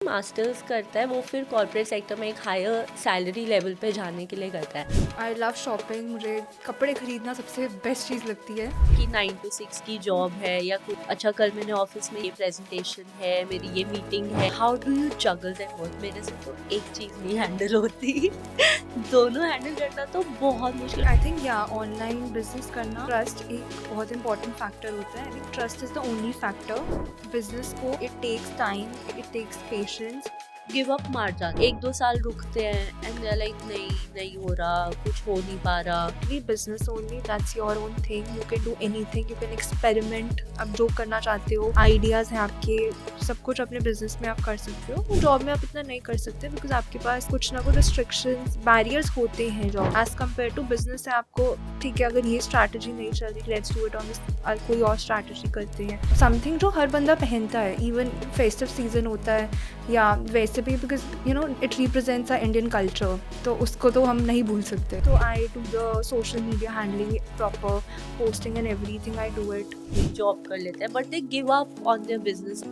Masters करता है वो फिर कॉर्पोरेट सेक्टर में एक हायर सैलरी लेवल पे जाने के लिए करता है आई लव शॉपिंग। मुझे कपड़े खरीदना सबसे बेस्ट चीज़ लगती है। कि 9 to 6 की जॉब है या कुछ अच्छा कल मैंने ऑफिस में ये प्रेजेंटेशन है, मेरी ये मीटिंग है। How do you juggle that work? मेरे से तो एक चीज नहीं हैंडल होती दोनों हैंडल करना तो बहुत मुश्किल। आई थिंक या ऑनलाइन बिजनेस करना ट्रस्ट एक बहुत इंपॉर्टेंट फैक्टर होता है। I think trust is the only factor business को। It takes time, it takes patience. Give up मार जाते 1-2 साल रुकते हैं एंड दे आर लाइक नहीं नहीं हो रहा, कुछ हो नहीं पा रहा। Be business only, that's your own thing. You can do anything, you can experiment. आप जो करना चाहते हो, आइडियाज़ हैं आपके, सब कुछ अपने बिजनेस में आप कर सकते हो। जॉब में आप इतना नहीं कर सकते बिकॉज आपके पास कुछ ना कुछ रिस्ट्रिक्शंस, बैरियर्स होते हैं job as compare to business है। आपको ठीक है, अगर ये स्ट्रैटेजी नहीं चल रही, let's do it on this, कोई और स्ट्रैटेजी करते हैं। समथिंग जो हर बंदा पहनता है, इवन फेस्टिव सीजन होता है या वैसे भी, because you know it represents our Indian culture, तो उसको तो हम नहीं भूल सकते। तो I do the social media handling, proper posting and everything, I do it. Job कर लेते हैं but they give up on their business.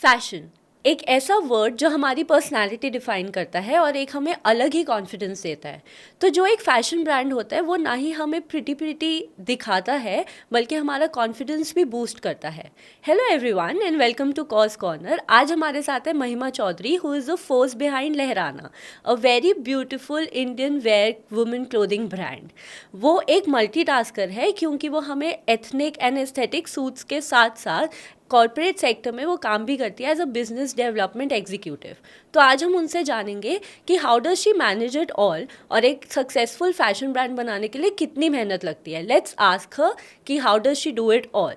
Fashion एक ऐसा वर्ड जो हमारी पर्सनालिटी डिफाइन करता है और एक हमें अलग ही कॉन्फिडेंस देता है। तो जो एक फैशन ब्रांड होता है वो ना ही हमें प्रिटी दिखाता है बल्कि हमारा कॉन्फिडेंस भी बूस्ट करता है। Hello everyone and welcome to Cause Corner. आज हमारे साथ है Mahima Chaudhary who is the force behind Lahrana, a very beautiful Indian wear women clothing brand. वो एक मल्टीटास्कर है क्योंकि वो हमें एथनिक एंड एस्थेटिक सूट्स के साथ साथ कॉर्पोरेट सेक्टर में वो काम भी करती है as a business development executive. तो आज हम उनसे जानेंगे कि how does she manage it all और एक सक्सेसफुल फैशन ब्रांड बनाने के लिए कितनी मेहनत लगती है। लेट्स आस्क हर कि how does she do it all.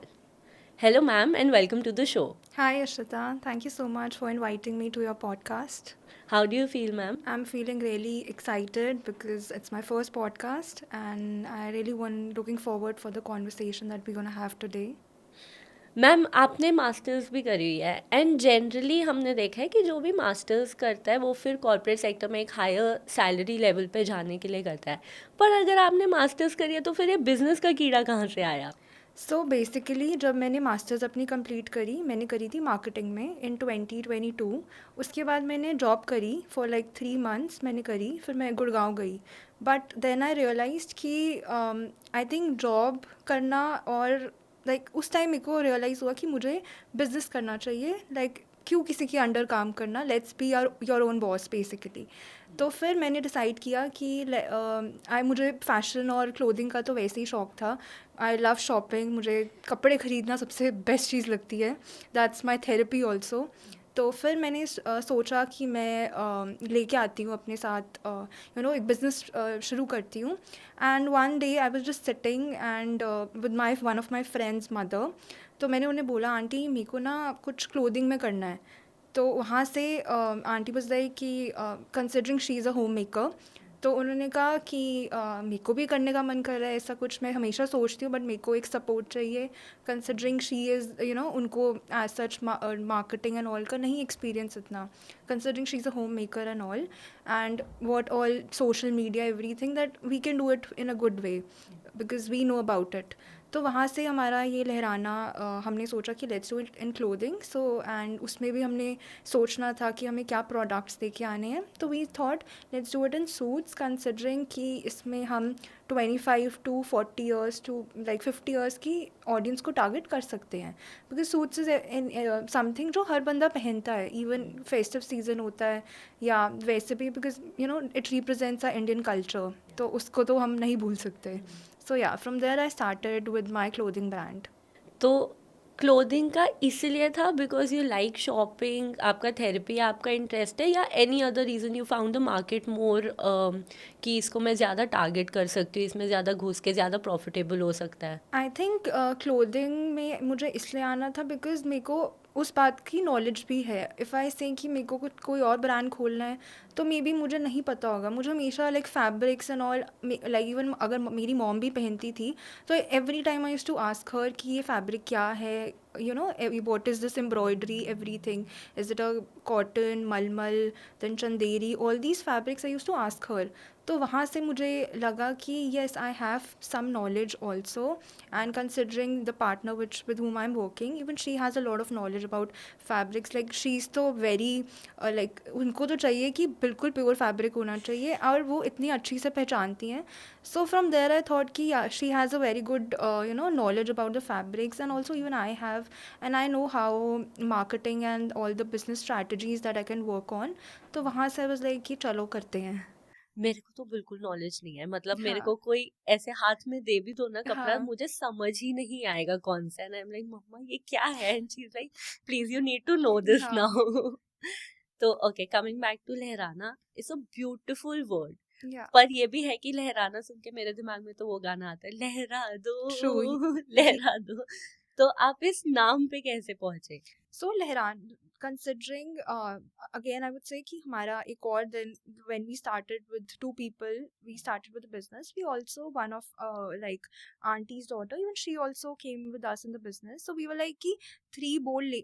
Hello ma'am and welcome to the show. Hi Ashita, thank you so much for inviting me to your podcast. How do you feel ma'am? I'm feeling really excited because it's my first podcast and I really looking forward for the conversation that we're gonna have today. Ma'am आपने masters भी करी हुई है and generally हमने देखा है कि जो भी मास्टर्स करता है वो फिर कॉर्पोरेट सेक्टर में एक हायर सैलरी लेवल पे जाने के लिए करता है। पर अगर आपने मास्टर्स करी है तो फिर ये बिजनेस का कीड़ा कहाँ से आया? सो बेसिकली जब मैंने मास्टर्स अपनी कंप्लीट करी, मैंने करी थी मार्केटिंग में इन 2022। उसके बाद मैंने जॉब करी फॉर लाइक 3 मंथ्स मैंने करी, फिर मैं गुड़गांव गई। बट देन आई रियलाइज्ड कि आई थिंक जॉब करना और उस टाइम मेरे को रियलाइज़ हुआ कि मुझे बिजनेस करना चाहिए। क्यों किसी के अंडर काम करना, let's be your own boss basically. तो फिर मैंने डिसाइड किया कि मुझे फ़ैशन और क्लोथिंग का तो वैसे ही शौक था। I love shopping. मुझे कपड़े ख़रीदना सबसे बेस्ट चीज़ लगती है। That's my therapy also. तो फिर मैंने सोचा कि मैं लेके आती हूँ अपने साथ, एक बिज़नेस शुरू करती हूँ। And one day I was just sitting and with my one of my friends mother. तो मैंने उन्हें बोला, आंटी मेरे को ना कुछ क्लोथिंग में करना है। तो वहाँ से आंटी वाज लाइक कि considering she is a home maker, तो उन्होंने कहा कि मेरे को भी करने का मन कर रहा है ऐसा कुछ। मैं हमेशा सोचती हूँ बट मेरे को एक सपोर्ट चाहिए, कंसिडरिंग शी इज़ उनको as such marketing and all का नहीं एक्सपीरियंस इतना, considering she is a home maker and all and what all social media everything that we can do it in a good way because we know about it. तो वहाँ से हमारा ये लहराना, हमने सोचा कि let's do it in clothing. So and उसमें भी हमने सोचना था कि हमें क्या प्रोडक्ट्स लेके आने हैं। तो we thought let's do it in suits, considering कि इसमें हम 25 to 40 ईयर्स टू 50 ईयर्स की ऑडियंस को टारगेट कर सकते हैं। बिकॉज सूट्स इज समथिंग जो हर बंदा पहनता है, इवन फेस्टिव सीजन होता है या वैसे भी, because it represents our Indian culture, तो उसको तो हम नहीं भूल सकते। So yeah, from there I started with my clothing brand. तो क्लोथिंग का इसीलिए था बिकॉज यू लाइक शॉपिंग, आपका थेरेपी, आपका इंटरेस्ट है, या any other reason you found the market more कि इसको मैं ज़्यादा टारगेट कर सकती हूँ, इसमें ज़्यादा घुस के ज़्यादा प्रॉफिटेबल हो सकता है? आई थिंक क्लोथिंग में मुझे इसलिए आना था बिकॉज मेरे को उस बात की नॉलेज भी है। इफ़ आई से कि मेरे को कुछ कोई और ब्रांड खोलना है तो मे बी मुझे नहीं पता होगा। मुझे हमेशा फैब्रिक्स एंड ऑल, इवन अगर मेरी मॉम भी पहनती थी तो every time I used to ask her कि ये फैब्रिक क्या है, what is this embroidery, everything, is it a cotton, malmal, then chanderi, all these fabrics I used to ask her. तो वहाँ से मुझे लगा कि yes, I have some knowledge also, and considering the partner with whom I'm working, even she has a lot of knowledge about fabrics. Like she's तो very like उनको तो चाहिए कि बिल्कुल प्योर फैब्रिक होना चाहिए, और वो इतनी अच्छी से पहचानती हैं. So from there I thought कि yeah, she has a very good knowledge about the fabrics, and also even I have, and I know how marketing and all the business strategies that I can work on. तो वहाँ से I was like कि चलो करते हैं. मेरे को तो बिल्कुल नॉलेज नहीं है, मतलब मेरे हाँ को कोई ऐसे हाथ में दे भी दो ना कपड़ा, हाँ मुझे समझ ही नहीं आएगा कौन सा है. And I am like mama ये क्या है, and she is like please you need to know this हाँ नाउ. तो okay, coming back to Lahrana, it's a beautiful word. या पर ये भी है कि लहराना सुन के मेरे दिमाग में तो वो गाना आता है, लहरा ट्रू. दो लहरा दो. तो आप इस नाम पे कैसे पहुंचे? So Lehran, considering again, I would say कि हमारा एक और then when we started with two people, we started with the business. We also one of like auntie's daughter, even she also came with us in the business. So we were like कि three bold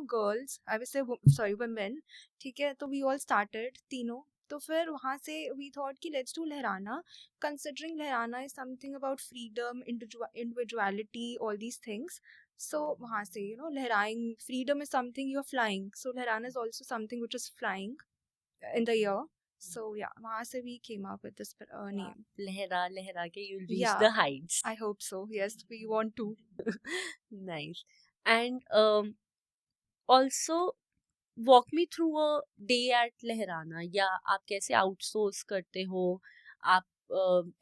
girls, I would say sorry women, ठीक है. तो we all started तीनों. तो फिर वहाँ से we thought कि let's do लहराना, considering लहराना is something about freedom, individuality, all these things. So वहाँ से लहराएं, freedom is something you're flying, so लहराना is also something which is flying in the air. So yeah, वहाँ से we came up with this name. लहरा लहरा के you'll reach Yeah, the heights. I hope so. Yes, we want to. Nice. And also walk me through a day at Lahrana, या आप कैसे outsource करते हो, आप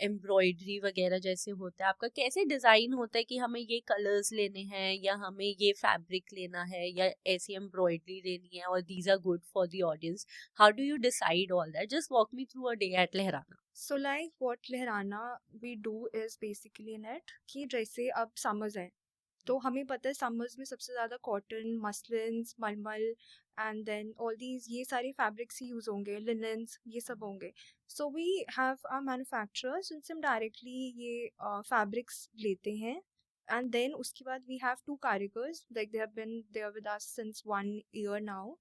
एम्ब्रॉयडरी वगैरह जैसे होता है, आपका कैसे डिज़ाइन होता है कि हमें ये कलर्स लेने हैं या हमें ये फैब्रिक लेना है या ऐसी एम्ब्रॉयडरी लेनी है और these are good for the audience. How do you decide all that? Just walk me through a day at Lahrana. So like what Lahrana we do is basically in it कि जैसे अब समर्स है, तो हमें पता है समर्स में सबसे ज़्यादा कॉटन, मसलिन्स, मलमल, एंड देन ऑल दीज ये सारे फैब्रिक्स ही यूज़ होंगे, लिनन्स, ये सब होंगे. So we have a manufacturers, उनसे हम डायरेक्टली ये फैब्रिक्स लेते हैं. एंड देन उसके बाद वी हैव टू कारीगर्स, like they have been there with us since 1 year now.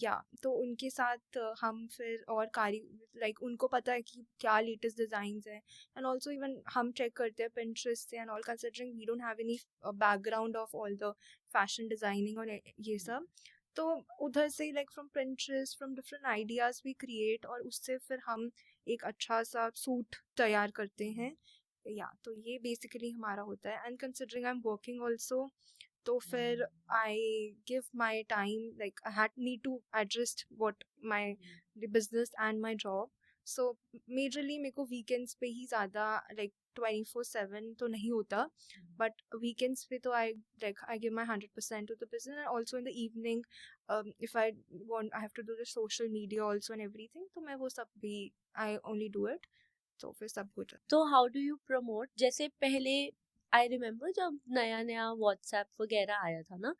या तो उनके साथ हम फिर और कारी लाइक उनको पता है कि क्या लेटेस्ट डिज़ाइंस हैं, एंड ऑल्सो इवन हम चेक करते हैं Pinterest से and all, considering we don't have any background of all the fashion designing और ये सब. तो उधर से like from Pinterest, from different ideas we create, और उससे फिर हम एक अच्छा सा सूट तैयार करते हैं. या तो ये बेसिकली हमारा होता है. And considering I am working also, तो फिर I give my time, like I had need to adjust what my business and my job. So majorly मेरे को वीकेंड्स पे ही ज़्यादा, लाइक 24/7 तो नहीं होता, बट वीकेंड्स पे तो I give my 100% to the business. And also in the evening if I want, I have to do the social media also and everything, तो मैं वो सब भी आई ओनली डू इट. तो फिर सब कुछ. तो हाउ डू यू प्रमोट? जैसे पहले आई रिमेम्बर जब नया नया व्हाट्सएप वगैरह आया था ना,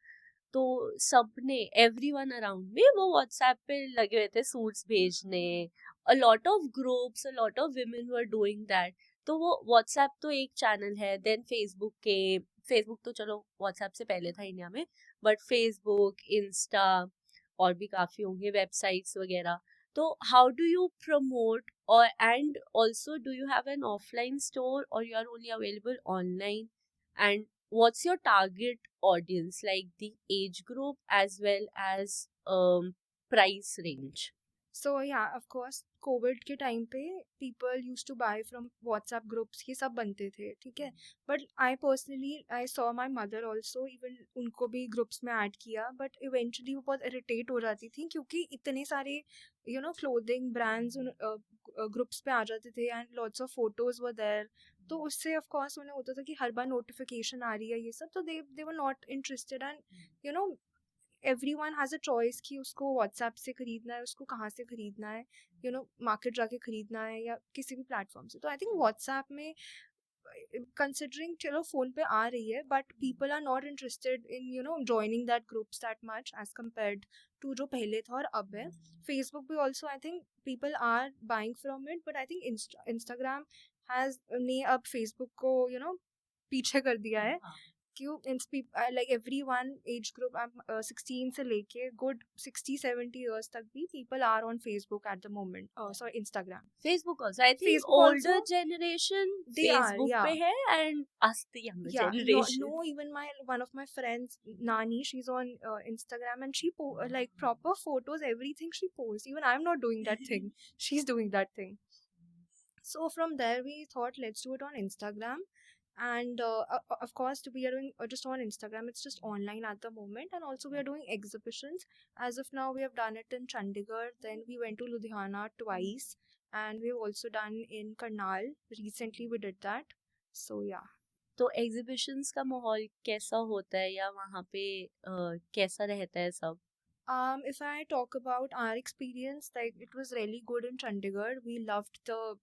तो सबने, एवरीवन अराउंड में वो व्हाट्सएप पे लगे हुए थे सूट्स भेजने. अ lot of groups, a lot of women were doing that. तो वो व्हाट्सएप तो एक चैनल है, देन फेसबुक तो चलो व्हाट्सएप से पहले था इंडिया में, बट फेसबुक, इंस्टा और भी काफ़ी होंगे, वेबसाइट्स वगैरह. तो how do you promote, or and also do you have an offline store or you are only available online? And what's your target audience, like the age group as well as price range? So या of course COVID के time पे people use to buy from WhatsApp groups, ये सब बनते थे, ठीक है. But I personally I saw my mother also, even उनको भी ग्रुप्स में ऐड किया, बट इवेंचुअली वो बहुत इरिटेट हो जाती थी क्योंकि इतने सारे क्लोथिंग ब्रांड्स ग्रुप्स पे आ जाते थे, and lots of photos were there. तो उससे ऑफ कोर्स उन्हें होता था कि हर बार नोटिफिकेशन आ रही है ये सब, तो they were not interested. And everyone has a choice कि उसको व्हाट्सएप से ख़रीदना है, उसको कहाँ से ख़रीदना है, मार्केट जाके ख़रीदना है या किसी भी प्लेटफॉर्म से. तो आई थिंक व्हाट्सएप में कंसिडरिंग चलो फ़ोन पे आ रही है, but people are not interested in joining that groups that much as compared to जो पहले था और अब है. फेसबुक भी also I think people are buying from it, but I think Instagram has ने अब फेसबुक को पीछे कर दिया है. क्यों like everyone age group, I'm 16 से लेके good 60-70 years तक भी people are on Facebook at the moment. Sorry, Instagram. Facebook also. I think Facebook older also, generation they are, Facebook yeah. पे है and us the younger Yeah, generation. no, even one of my friends, Nani, she's on Instagram, and she like proper photos, everything she posts. Even I'm not doing that thing. She's doing that thing. So from there we thought, let's do it on Instagram. And of course, we are doing just on Instagram. It's just online at the moment, and also we are doing exhibitions. As of now, we have done it in Chandigarh. Then we went to Ludhiana twice, and we have also done in Karnal. Recently, we did that. So yeah. तो exhibitions का माहौल कैसा होता है या वहाँ पे कैसा रहता है सब? If I talk about our experience, like it was really good in Chandigarh. We loved the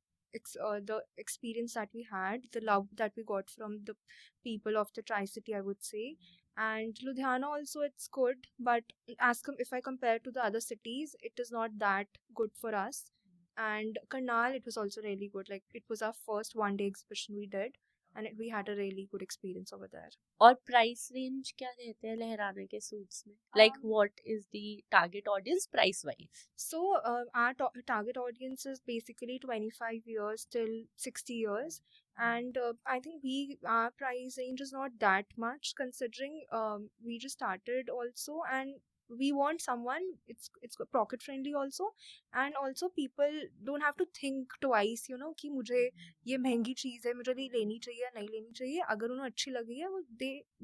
experience that we had, the love that we got from the people of the Tri-City, I would say. And Ludhiana also, it's good, but if I compare to the other cities, it is not that good for us. And Karnal, it was also really good. Like it was our first one-day exhibition we did, and we had a really good experience over there. और price range क्या रहते हैं लहराने के suits में? Like what is the target audience price wise? So our target audience is basically 25 years till 60 years, and I think our price range is not that much considering we just started also, and we want someone, it's pocket friendly also, and also people don't have to think twice, you know, कि मुझे ये महंगी चीज़ है, मुझे ये लेनी चाहिए या नहीं लेनी चाहिए. अगर उन्हें अच्छी लगी है वो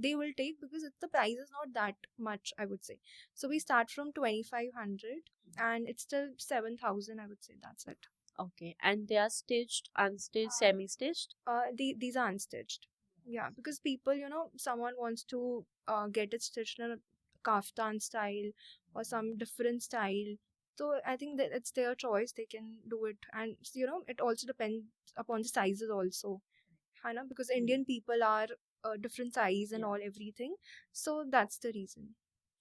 they will take, because the price is not that much, I would say. So we start from 2500 and it's still 7000, I would say. That's it. Okay, and they are stitched, unstitched, semi-stitched? These are unstitched. Yeah, because people, you know, someone wants to get it stitched in a kaftan style or some different style. So I think that it's their choice. They can do it, and you know, it also depends upon the sizes also. है ना? Because Indian people are different size and all everything. So that's the reason.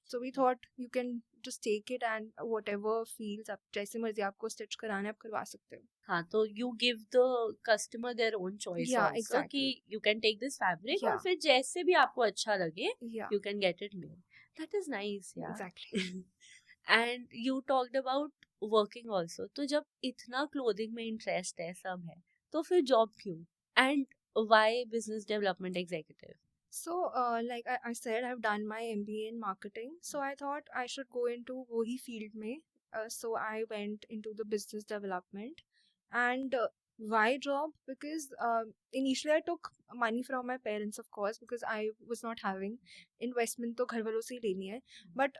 So we thought you can just take it and whatever feels, आप जैसे मर्जी आपको stitch कराना है आप करवा सकते हो. हाँ, तो you give the customer their own choice Yeah, also exactly. कि you can take this fabric और Yeah. फिर जैसे भी आपको अच्छा लगे Yeah, you can get it made. That is nice, yeah. exactly. And you talked about working also. तो जब इतना clothing में interest है सब है तो फिर job क्यों? And why business development executive? So, like I said, I've done my MBA in marketing. So I thought I should go into वही field में. So I went into the business development. And why job? Because initially I took money from my parents, of course, because I was not having investment. तो घर वालों से ही लेनी है. But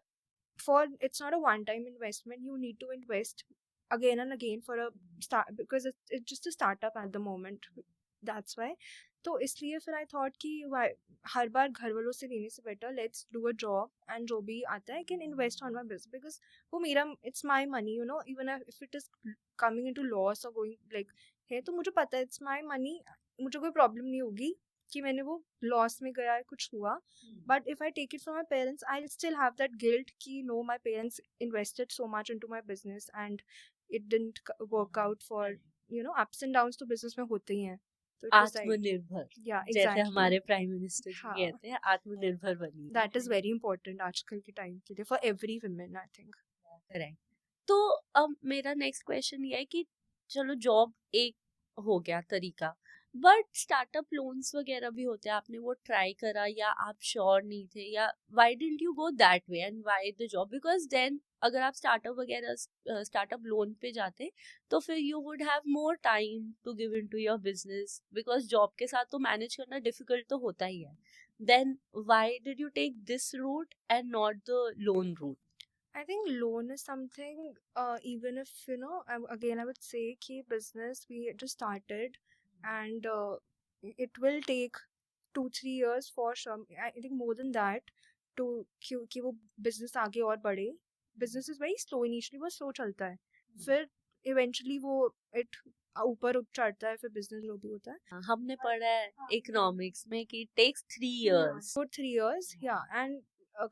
it's not a one-time investment. You need to invest again and again for a start, because it's just a startup at the moment. That's why. तो इसलिए फिर I thought कि हर बार घर वालों से लेने से better let's do a job, and जो भी आता है I can invest on my business, because वो मेरा, it's my money, you know, even if it is coming into loss or going like है, तो मुझे पता है it's my money, मुझे कोई problem नहीं होगी कि मैंने वो लॉस में गया है, कुछ हुआ. But if I take it from my parents I still have that guilt कि no, my parents invested so much into my business and it didn't work out for, you know, ups and downs तो business में होते ही हैं. तो आत्मनिर्भर, yeah, जैसे exactly. हमारे prime minister जी हाँ. कहते हैं आत्मनिर्भर बनिए. दैट इज वेरी इंपॉर्टेंट आजकल के टाइम के लिए for every women, I think. Correct. तो अब मेरा नेक्स्ट क्वेश्चन ये है कि चलो जॉब एक हो गया तरीका, बट स्टार्टअप लोन्स वगैरह भी होते हैं. आपने वो ट्राई करा या आप श्योर नहीं थे, या why didn't you go that way and why the job? Because then अगर आप स्टार्टअप वगैरह स्टार्टअप लोन पे जाते तो फिर you would have more time to give into your business, because job के साथ तो मैनेज करना डिफिकल्ट तो होता ही है. Then why did you take this route and not the loan route? I think loan is something, even if, you know, again, I would say कि business we just started, and it will take 2-3 years for sure. I think more than that to कि वो business आगे और बढ़े. Business is very slow initially, वो slow चलता है. फिर eventually वो it ऊपर उठ चढ़ता है, फिर business जो भी होता है. हमने पढ़ा है इकोनॉमिक्स में कि it takes 3 years. Good 3 years, yeah. And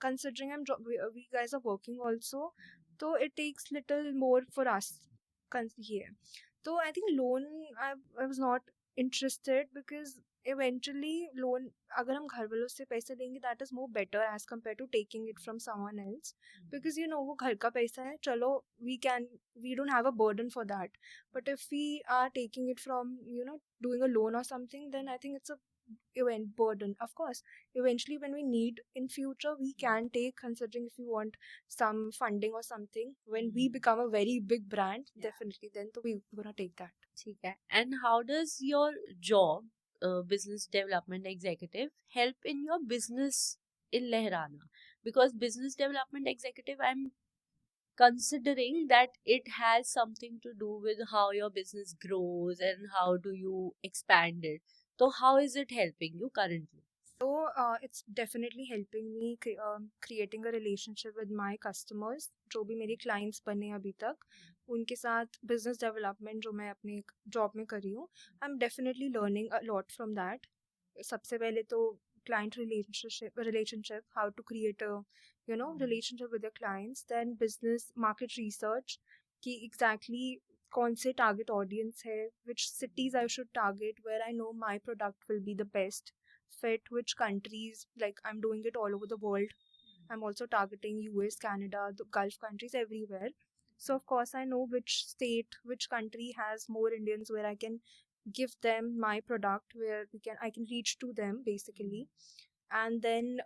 considering we guys are working also, so it takes little more for us here. So I think loan, I was not interested because eventually loan अगर हम घर वालों से पैसे लेंगे that is more better as compared to taking it from someone else because you know वो घर का पैसा है चलो we don't have a burden for that but if we are taking it from you know doing a loan or something then I think it's a event burden of course eventually when we need in future we can take considering if we want some funding or something when we become a very big brand definitely then तो we gonna take that. ठीक है. And how does your job, business development executive, help in your business in Lehrana? Because business development executive, I'm considering that it has something to do with how your business grows and how do you expand it. So how is it helping you currently? So it's definitely helping me creating a relationship with my customers जो भी मेरे clients बने अभी तक उनके साथ business development जो मैं अपने job में करी हूँ I'm definitely learning a lot from that. सबसे पहले तो client relationship how to create a you know relationship with your clients then business market research कि exactly कौन से target audience है which cities I should target where I know my product will be the best fit which countries like I'm doing it all over the world I'm also targeting US Canada the Gulf countries everywhere so of course I know which state which country has more Indians where I can give them my product where I can reach to them basically and then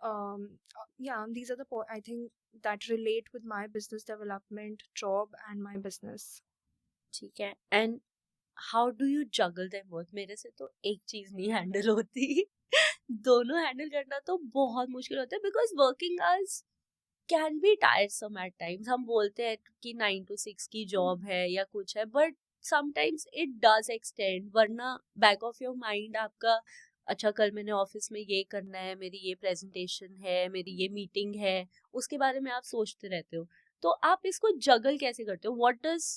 yeah these are the I think that relate with my business development job and my business. ठीक है. And how do you juggle them both? मेरे से तो एक चीज नहीं handle होती. दोनों हैंडल करना तो बहुत मुश्किल होता है because working hours can be tiresome at times. हम बोलते हैं कि 9 to 6 की जॉब है या कुछ है but sometimes it does extend. वरना बैक ऑफ योर माइंड आपका अच्छा कल मैंने ऑफिस में ये करना है, मेरी ये प्रेजेंटेशन है, मेरी ये मीटिंग है, उसके बारे में आप सोचते रहते हो. तो आप इसको जगल कैसे करते हो? What does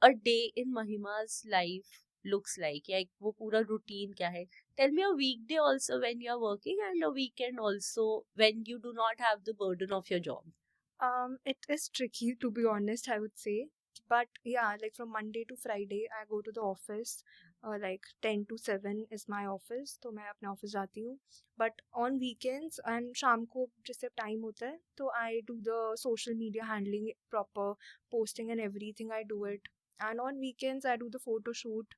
a day in Mahima's life looks like? Yeah, वो पूरा routine क्या है? Tell me a weekday also when you are working and a weekend also when you do not have the burden of your job. It is tricky to be honest, I would say. But yeah, like from Monday to Friday, I go to the office. Like 10 to 7 is my office, तो मैं अपने office जाती हूँ. But on weekends and शाम को जैसे time होता है, तो I do the social media handling proper, posting and everything. I do it. And on weekends, I do the photo shoot.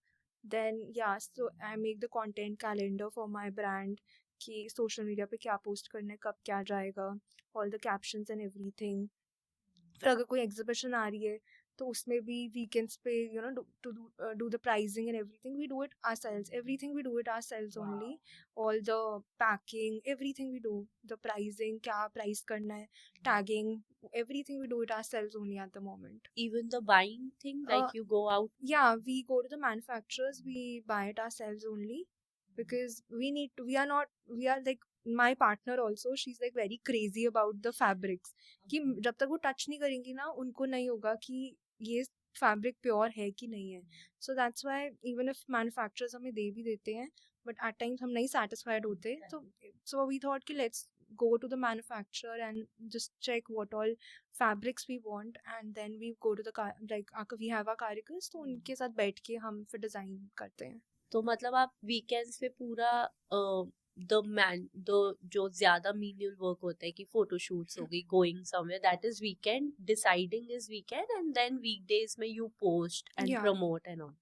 Then yeah, so I make the content calendar for my brand. कि social media पे क्या post करना है कब क्या जाएगा all the captions and everything फिर अगर कोई एग्जीबिशन आ रही है तो उसमें भी वीकेंड्स पे you know to do the pricing and everything we do it ourselves everything we do it ourselves only all the packing everything we do the pricing क्या प्राइस करना है tagging everything we do it ourselves only at the moment. Even the buying thing, like you go out. Yeah, we go to the manufacturers, we buy it ourselves only because we are not, we are like my partner also, she's like very crazy about the fabrics कि जब तक वो touch नहीं करेंगी ना उनको नहीं होगा कि ये फैब्रिक प्योर है कि नहीं है. So that's why even if manufacturers हमें दे भी देते हैं बट एट टाइम्स हम नहीं सेटिस्फाइड होते so we thought कि let's go to the manufacturer and just check what all fabrics we want and then we go to the we have our caricatures तो उनके साथ बैठ के हम फिर डिज़ाइन करते हैं. तो मतलब आप वीकेंड्स पे पूरा द जो ज्यादा मीनियल वर्क होता है कि फोटो शूट्स हो गई, going somewhere, that is weekend, deciding is weekend and then weekdays में you post and promote and all.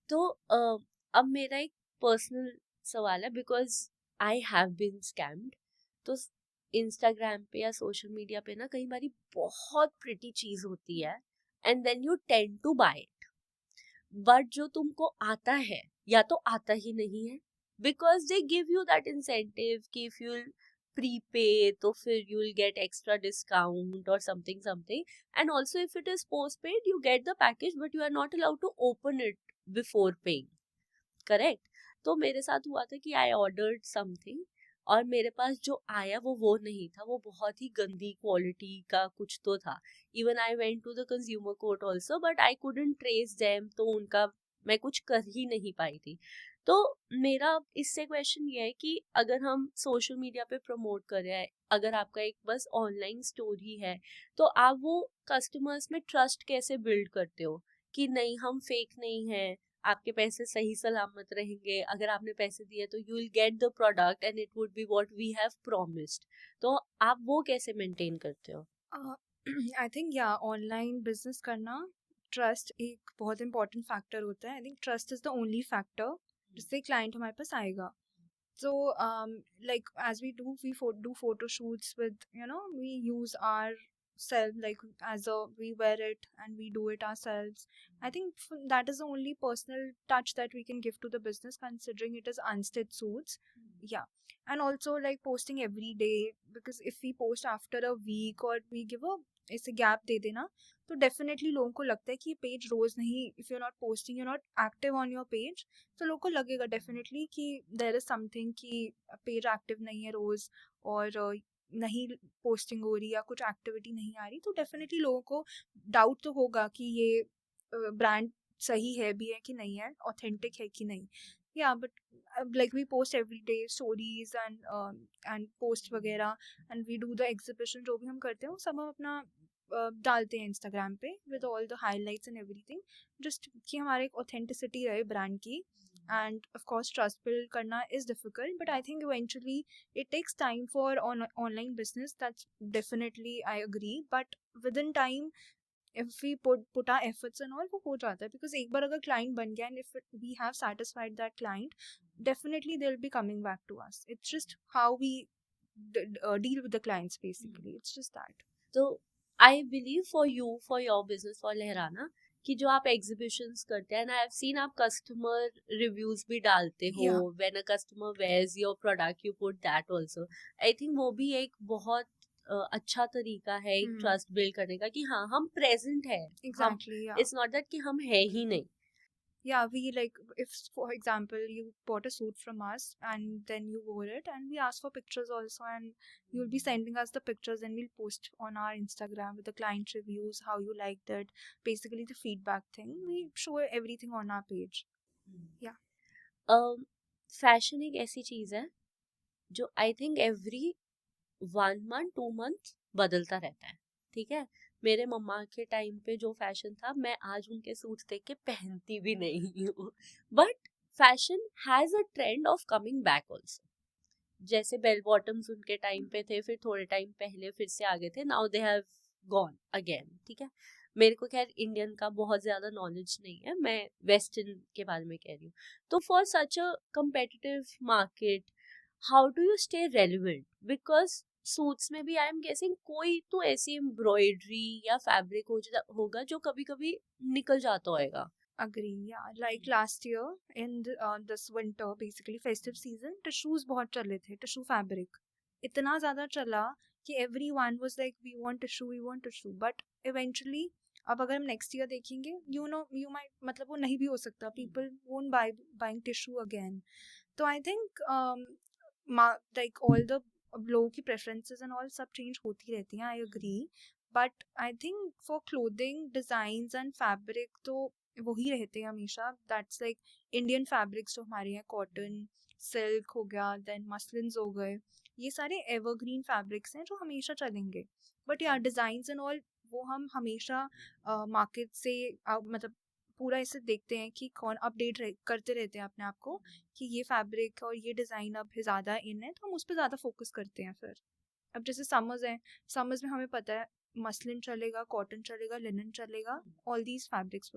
तो अब मेरा एक पर्सनल सवाल है because I have been scammed. तो इंस्टाग्राम पे या सोशल मीडिया पे ना कई बारी बहुत प्रिटी चीज होती है and then you tend to buy it but जो तुमको आता है या तो आता ही नहीं है because they give you that incentive कि इफ यू प्रीपे तो फिर you will get extra discount और something something and also if it is post paid you get the package but you are not allowed to open it before paying. Correct? तो मेरे साथ हुआ था कि I ordered something और मेरे पास जो आया वो नहीं था, वो बहुत ही गंदी क्वालिटी का कुछ तो था. Even I went to the consumer court also but I couldn't trace them, तो उनका मैं कुछ कर ही नहीं पाई थी. तो मेरा इससे क्वेश्चन ये है कि अगर हम सोशल मीडिया पे प्रमोट कर रहे हैं, अगर आपका एक बस ऑनलाइन स्टोर ही है, तो आप वो कस्टमर्स में ट्रस्ट कैसे बिल्ड करते हो कि नहीं हम फेक नहीं है, आपके पैसे सही सलामत रहेंगे, अगर आपने पैसे दिए तो you will get the product and it would be what we have promised. तो आप वो कैसे मेंटेन करते हो? आई थिंक या ऑनलाइन बिजनेस करना, ट्रस्ट एक बहुत इंपॉर्टेंट फैक्टर होता है। I think trust is the only factor जिससे क्लाइंट हमारे पास आएगा। So, like as we do, do photo shoots with, we use our self, like as a we wear it and we do it ourselves. I think that is the only personal touch that we can give to the business, considering it is unstitched suits. Yeah, and also like posting every day, because if we post after a week or we give a ऐसे gap दे देना, तो definitely लोगों को लगता है कि page रोज नहीं, if you not posting, you not active on your page, तो लोगों को लगेगा डेफिनेटली कि देयर इज समथिंग, कि पेज एक्टिव नहीं है रोज, और नहीं पोस्टिंग हो रही या कुछ एक्टिविटी नहीं आ रही, तो डेफिनेटली लोगों को डाउट तो होगा कि ये ब्रांड सही है भी है कि नहीं है, ऑथेंटिक है कि नहीं। या but like we post every day stories and post वगैरह, and we do the exhibition, जो भी हम करते हैं वो सब हम अपना डालते हैं इंस्टाग्राम पे with all the highlights and everything, just कि हमारे एक ऑथेंटिसिटी रहे ब्रांड की। And of course trust build करना is difficult, but I think eventually it takes time for online business, that's definitely I agree, but within time, if we put our efforts and all, वो हो जाता है, because एक बार अगर client बन गया and if we have satisfied that client, definitely they'll be coming back to us. It's just how we deal with the clients basically. It's just that. तो I believe for you, for your business, for Lahrana, कि जो आप exhibitions करते हैं, I have seen आप customer reviews भी डालते हो, Yeah. When a customer wears your product you put that also. I think वो भी एक बहुत अच्छा तरीका है एक ट्रस्ट बिल्ड करने का, कि हाँ हम प्रेजेंट है, Exactly. Yeah. It's not that कि हम है ही नहीं। Yeah, we like, if for example you bought a suit from us and then you wore it, and we ask for pictures also, and you'll be sending us the pictures and we'll post on our Instagram with the client reviews, how you liked it, basically the feedback thing. We show everything on our page. Yeah. Fashion एक ऐसी चीज है जो I think every 1 month 2 month बदलता रहता है, ठीक है। मेरे मम्मा के टाइम पे जो फैशन था, मैं आज उनके सूट देख के पहनती भी नहीं हूँ, but fashion has a trend of coming back also. जैसे बेल बॉटम्स उनके टाइम पे थे, फिर थोड़े टाइम पहले फिर से आगे थे, now they have gone again, ठीक है। मेरे को खैर इंडियन का बहुत ज्यादा नॉलेज नहीं है, मैं वेस्टर्न के बारे में कह रही हूँ। तो for such a competitive market, how do you stay relevant? Because suits में भी आई एम गेसिंग कोई तो ऐसी एम्ब्रॉयडरी या फैब्रिक होगा जो कभी कभी निकल जाता होएगा। Agree. Yeah, like last year in this winter, basically festive season, tissues बहुत चले थे, tissue fabric इतना ज़्यादा चला कि everyone was like we want tissue, but eventually अब अगर हम नेक्स्ट ईयर देखेंगे, you might, मतलब वो नहीं भी हो सकता, people won't buying tissue again. तो I think like all the लोगों की प्रेफरेंसेस एंड ऑल सब चेंज होती रहती हैं, I agree, but I think for clothing designs and fabric तो वही रहते हैं हमेशा, दैट्स लाइक इंडियन फैब्रिक्स जो हमारे हैं, कॉटन, सिल्क हो गया, देन मसलिन्स हो गए, ये सारे एवरग्रीन फैब्रिक्स हैं जो हमेशा चलेंगे। बट यार डिज़ाइंस एंड ऑल वो हम हमेशा मार्केट से मतलब पूरा ऐसे देखते हैं कि कौन अपडेट करते रहते हैं अपने आप को, कि ये फैब्रिक और ये डिज़ाइन अब ज़्यादा इन है, तो हम उस पर ज़्यादा फोकस करते हैं। फिर अब जैसे समर्स हैं, समर्स में हमें पता है मसलिन चलेगा, कॉटन चलेगा, लिनन चलेगा, ऑल दीज फैब्रिक्स।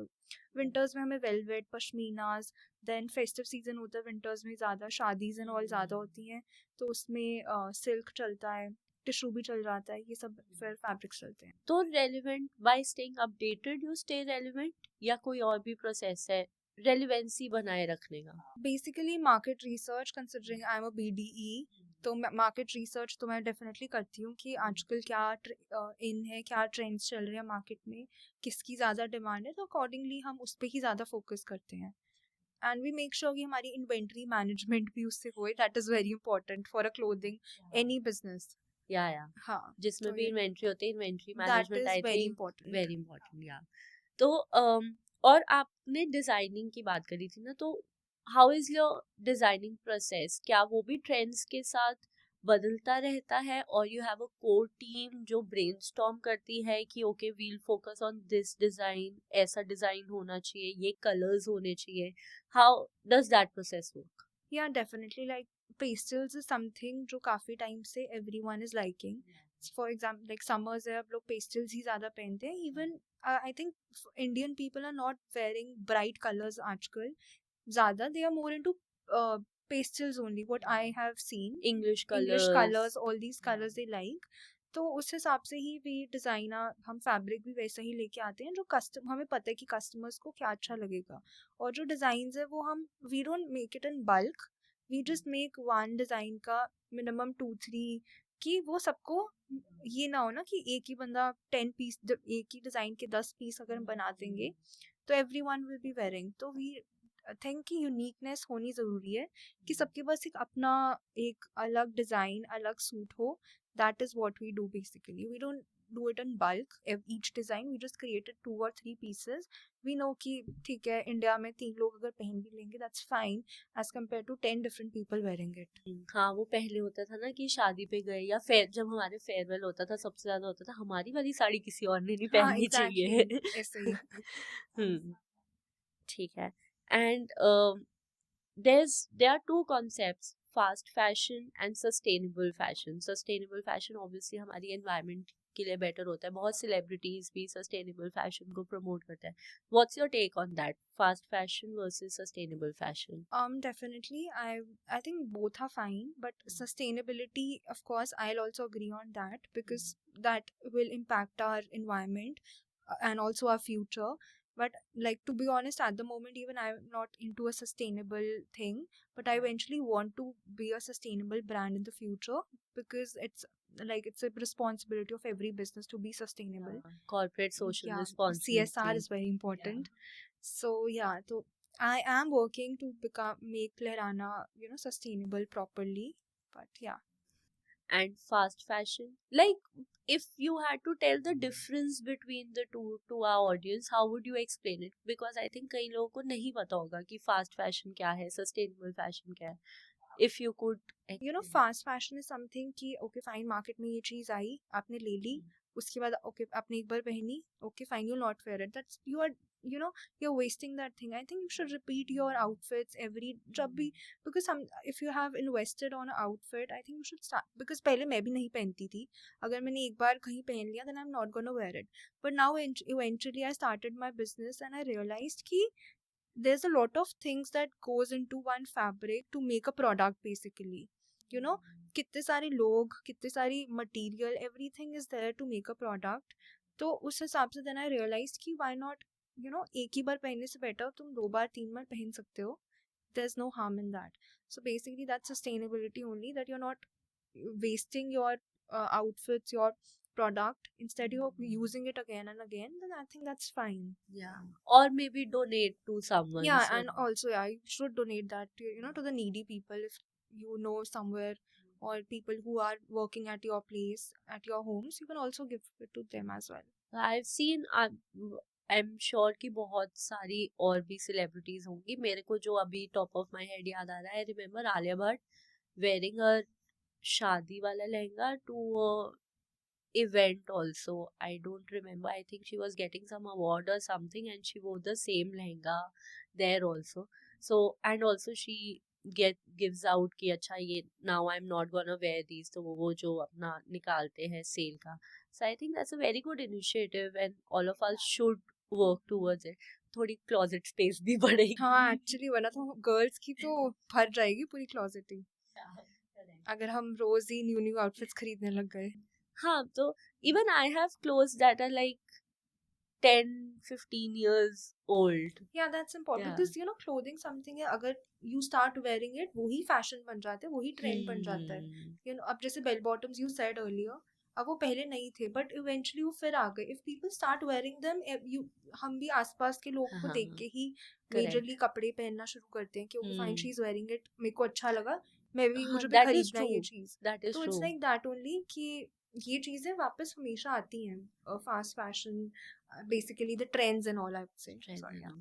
विंटर्स में हमें वेलवेट, पश्मीनाज, देन फेस्टिव सीजन होता है विंटर्स में, ज़्यादा शादीज एंड ऑल ज़्यादा होती हैं, तो उसमें सिल्क चलता है, टिश्यू भी चल जाता है, ये सब फिर फैब्रिक्स चलते हैं। तो relevant bye staying updated you stay relevant, या कोई और भी प्रोसेस है रेलिवेंसी बनाए रखने का? Basically market research, considering I am a BDE, तो मार्केट रिसर्च तो मैं डेफिनेटली करती हूँ कि आजकल क्या इन है, क्या ट्रेंड्स चल रहे हैं मार्केट में, किसकी ज़्यादा डिमांड है, तो अकॉर्डिंगली हम उस पर ही ज़्यादा फोकस करते हैं। एंड वी मेक श्योर कि हमारी इन्वेंट्री मैनेजमेंट भी उससे होए, that is very important for a clothing any business. या हाँ, जिसमें तो भी इन्वेंट्री होती है, inventory that management is I very think important. Very important. या तो और आपने डिजाइनिंग की बात करी थी ना, तो how is your designing process? क्या वो भी ट्रेंड्स के साथ बदलता रहता है, और you have a core team जो ब्रेनस्टॉर्म करती है कि okay we'll focus on this design, ऐसा डिजाइन होना चाहिए, ये कलर्स होने चाहिए. How does that process work? या definitely like pastels is something जो काफ़ी टाइम से everyone is liking. For example like summers है, अब लोग पेस्टल्स ही ज़्यादा पहनते हैं. Even I think Indian people are not wearing bright colours आजकल ज़्यादा. दे are more into pastels only, what I have seen. English English colors. colors, all these colors they like. तो उस हिसाब से ही वी डिज़ाइनर हम फैब्रिक भी वैसा ही लेके आते हैं जो कस्टम हमें पता है कि कस्टमर्स को क्या अच्छा लगेगा. और जो डिज़ाइंस है वो हम we don't make it in bulk. We just make one design का मिनिमम 2-3, कि वो सबको ये ना हो ना कि एक ही बंदा 10 पीस, एक ही डिज़ाइन के 10 पीस अगर हम बना देंगे तो every one will be wearing. तो वी थिंक कि यूनिकनेस होनी ज़रूरी है, कि सबके पास एक अपना एक अलग डिज़ाइन, अलग सूट हो. That is what we do basically. We don't do it in bulk each design. We just created 2 or 3 pieces. We know कि ठीक है, इंडिया में 3 लोग अगर पहन भी लेंगे that's fine as compare to 10 different people wearing it. हाँ, वो पहले होता था ना कि शादी पे गए या फेयर, जब हमारे फेयरवेल होता था सबसे ज्यादा होता था हमारी वाली साड़ी किसी और ने नहीं हाँ पहननी चाहिए. एग्जैक्टली ऐसे ही. ठीक है. And there are two concepts, fast fashion and sustainable fashion. Sustainable fashion obviously हमारी environment के लिए better होता है. बहुत celebrities भी sustainable fashion को promote करते हैं. What's your take on that? Fast fashion versus sustainable fashion? Definitely. I think both are fine, but sustainability, of course, I'll also agree on that, because that will impact our environment and also our future. But like, to be honest, at the moment, even I'm not into a sustainable thing, but I eventually want to be a sustainable brand in the future, because it's like it's a responsibility of every business to be sustainable. Corporate social Yeah, responsibility. CSR is very important. So yeah, so I am working to make Lehrana, sustainable properly. But yeah. And fast fashion, like, if you had to tell the difference between the two to our audience, how would you explain it? Because I think कई लोगों को नहीं पता होगा कि fast fashion क्या है, sustainable fashion क्या है. If you could Fast fashion is something कि okay fine, market में ये चीज आई, आपने ले ली, उसके बाद okay आपने एक बार पहनी, okay fine, you'll not wear it. That's you're wasting that thing. I think you should repeat your outfits every जब भी, because if you have invested on an outfit, I think you should start, because पहले मैं भी नहीं पहनती थी. अगर मैंने एक बार कहीं पहन लिया, then I'm not gonna wear it. But now eventually I started my business and I realized कि there's a lot of things that goes into one fabric to make a product basically. कितने सारे लोग, कितने सारी material, everything is there to make a product. तो उस हिसाब से देन आई रियलाइज कि व्हाई नॉट, एक ही बार पहनने से बेटर तुम 2 बार 3 बार पहन सकते हो. there's no harm in that. So basically that's sustainability only, that you're not wasting your outfits, your product, instead you're using it again and again, then I think that's fine. or maybe donate to someone. Yeah, So and also you should donate that to the needy people, if you know somewhere, or people who are working at your place, at your homes, you can also give it to them as well. I've seen, I'm sure कि बहुत सारी और भी celebrities होंगी. मेरे को जो अभी top of my head याद आ रहा है, I remember Alia Bhatt wearing a शादी वाला lehenga to a event also. I don't remember. I think she was getting some award or something, and she wore the same lehenga there also. So, and also she gives out कि अच्छा ये now I'm not gonna wear these, तो वो जो अपना निकालते हैं cell का. So I think that's a very good initiative and all of us should work towards it. थोड़ी closet space भी बढ़ेगी. हाँ एक्चुअली, वरना तो गर्ल्स की तो भर जाएगी पूरी क्लोजेट ही, अगर हम रोज ही न्यू न्यू आउटफिट्स खरीदने लग गए. हाँ, तो even I have clothes that are like 10-15 years old. Yeah, that's important. Yeah. Because clothing something है, अगर you start wearing it, वही fashion बन जाता है, वही trend बन जाता है. अब जैसे bell bottoms you said earlier, अब वो पहले नहीं थे, but eventually वो फिर आ गए. If people start wearing them, हम भी आसपास के लोगों को देख के ही majorly कपड़े पहनना शुरू करते हैं कि okay fine, she's wearing it, मेरे को अच्छा लगा, मुझे भी खरीदना है ये चीज. तो it's like that only कि ये चीजें वापस हमेशा आती हैं. Fast fashion, basically the trends and all, I would say. Trend. So, yeah.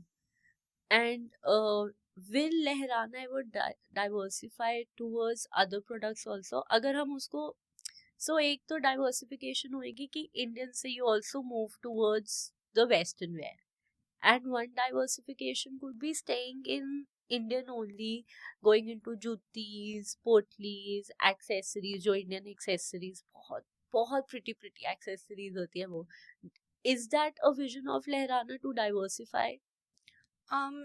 And will Lehrana ever diversify towards other products also? अगर हम उसको एक तो डाइवर्सिफिकेशन होएगी कि इंडियन से you also move towards the western wear, and one diversification could be staying in Indian only, going into जूतीज, पोटलीज, एक्सेसरीज, जो इंडियन एक्सेसरीज बहुत बहुत प्रिटी प्रिटी एक्सेसरीज होती है वो. Is that a vision of Lahrana to diversify?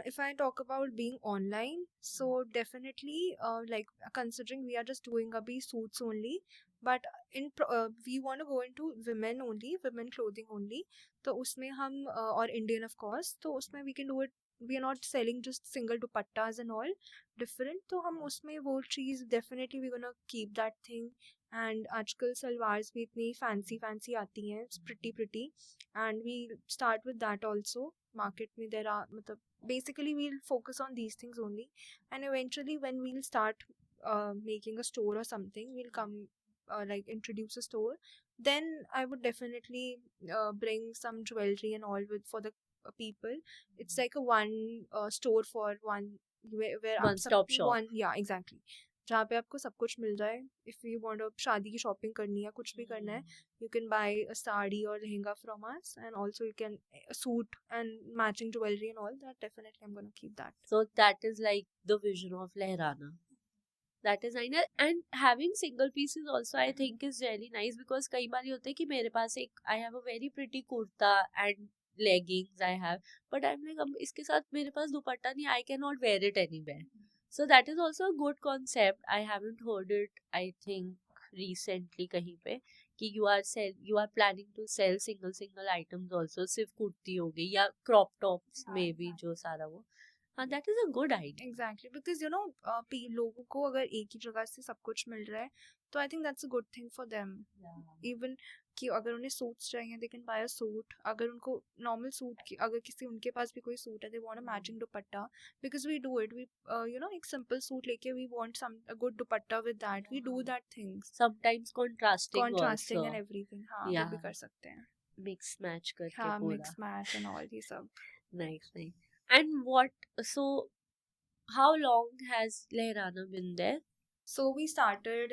If I talk about being online, so definitely, like considering we are just doing abhi suits only, but we want to go into women only, women clothing only. तो उसमें हम और Indian of course, तो उसमें we can do it. We are not selling just single dupattas and all different. तो हम उसमें वो चीज़ definitely we gonna keep that thing. And आजकल सलवार्स भी इतनी fancy आती हैं, it's pretty, and we start with that also. Market में there are मतलब basically we'll focus on these things only, and eventually when we'll start making a store or something, we'll come like introduce a store, then I would definitely bring some jewelry and all with for the people. It's like a one store for one, where आप one सब stop shop. one, yeah, exactly, जहाँ पे आपको सब कुछ मिल जाए. If you want शादी की शॉपिंग करनी है, कुछ भी करना है, you can buy a sari or lehenga from us, and also you can a suit and matching jewelry and all that. Definitely I'm going to keep that. So that is like the vision of Lehrana. That is nice. And having single pieces also I think is really nice, because कई बार ये होता है कि मेरे पास एक I have a very pretty kurta and leggings I have, but I'm like अब इसके साथ मेरे पास दुपट्टा नहीं, I cannot wear it anywhere. So that is also a good concept. I haven't heard it, I think recently कहीं पे, कि you are planning to sell single items also, सिर्फ कुर्ती हो गई या crop tops में भी जो सारा वो. हाँ, that is a good idea. Exactly, because you know, लोगों को अगर एक ही जगह से सब कुछ मिल रहा है, तो I think that's a good thing for them. Even कि अगर उन्हें सूट्स चाहिए, they can buy a suit. अगर उनको नॉर्मल सूट की, अगर किसी उनके पास भी कोई सूट है, they want a matching dupatta, because we do it. We you know, एक simple सूट लेके we want a good dupatta with that. We do that things. Sometimes contrasting Contrasting and also. everything, हाँ, वो Yeah, भी कर सकते हैं. mix match करके हाँ, पूरा. mix match and all ये सब. Nice. And so how long has Lehrana been there? So we started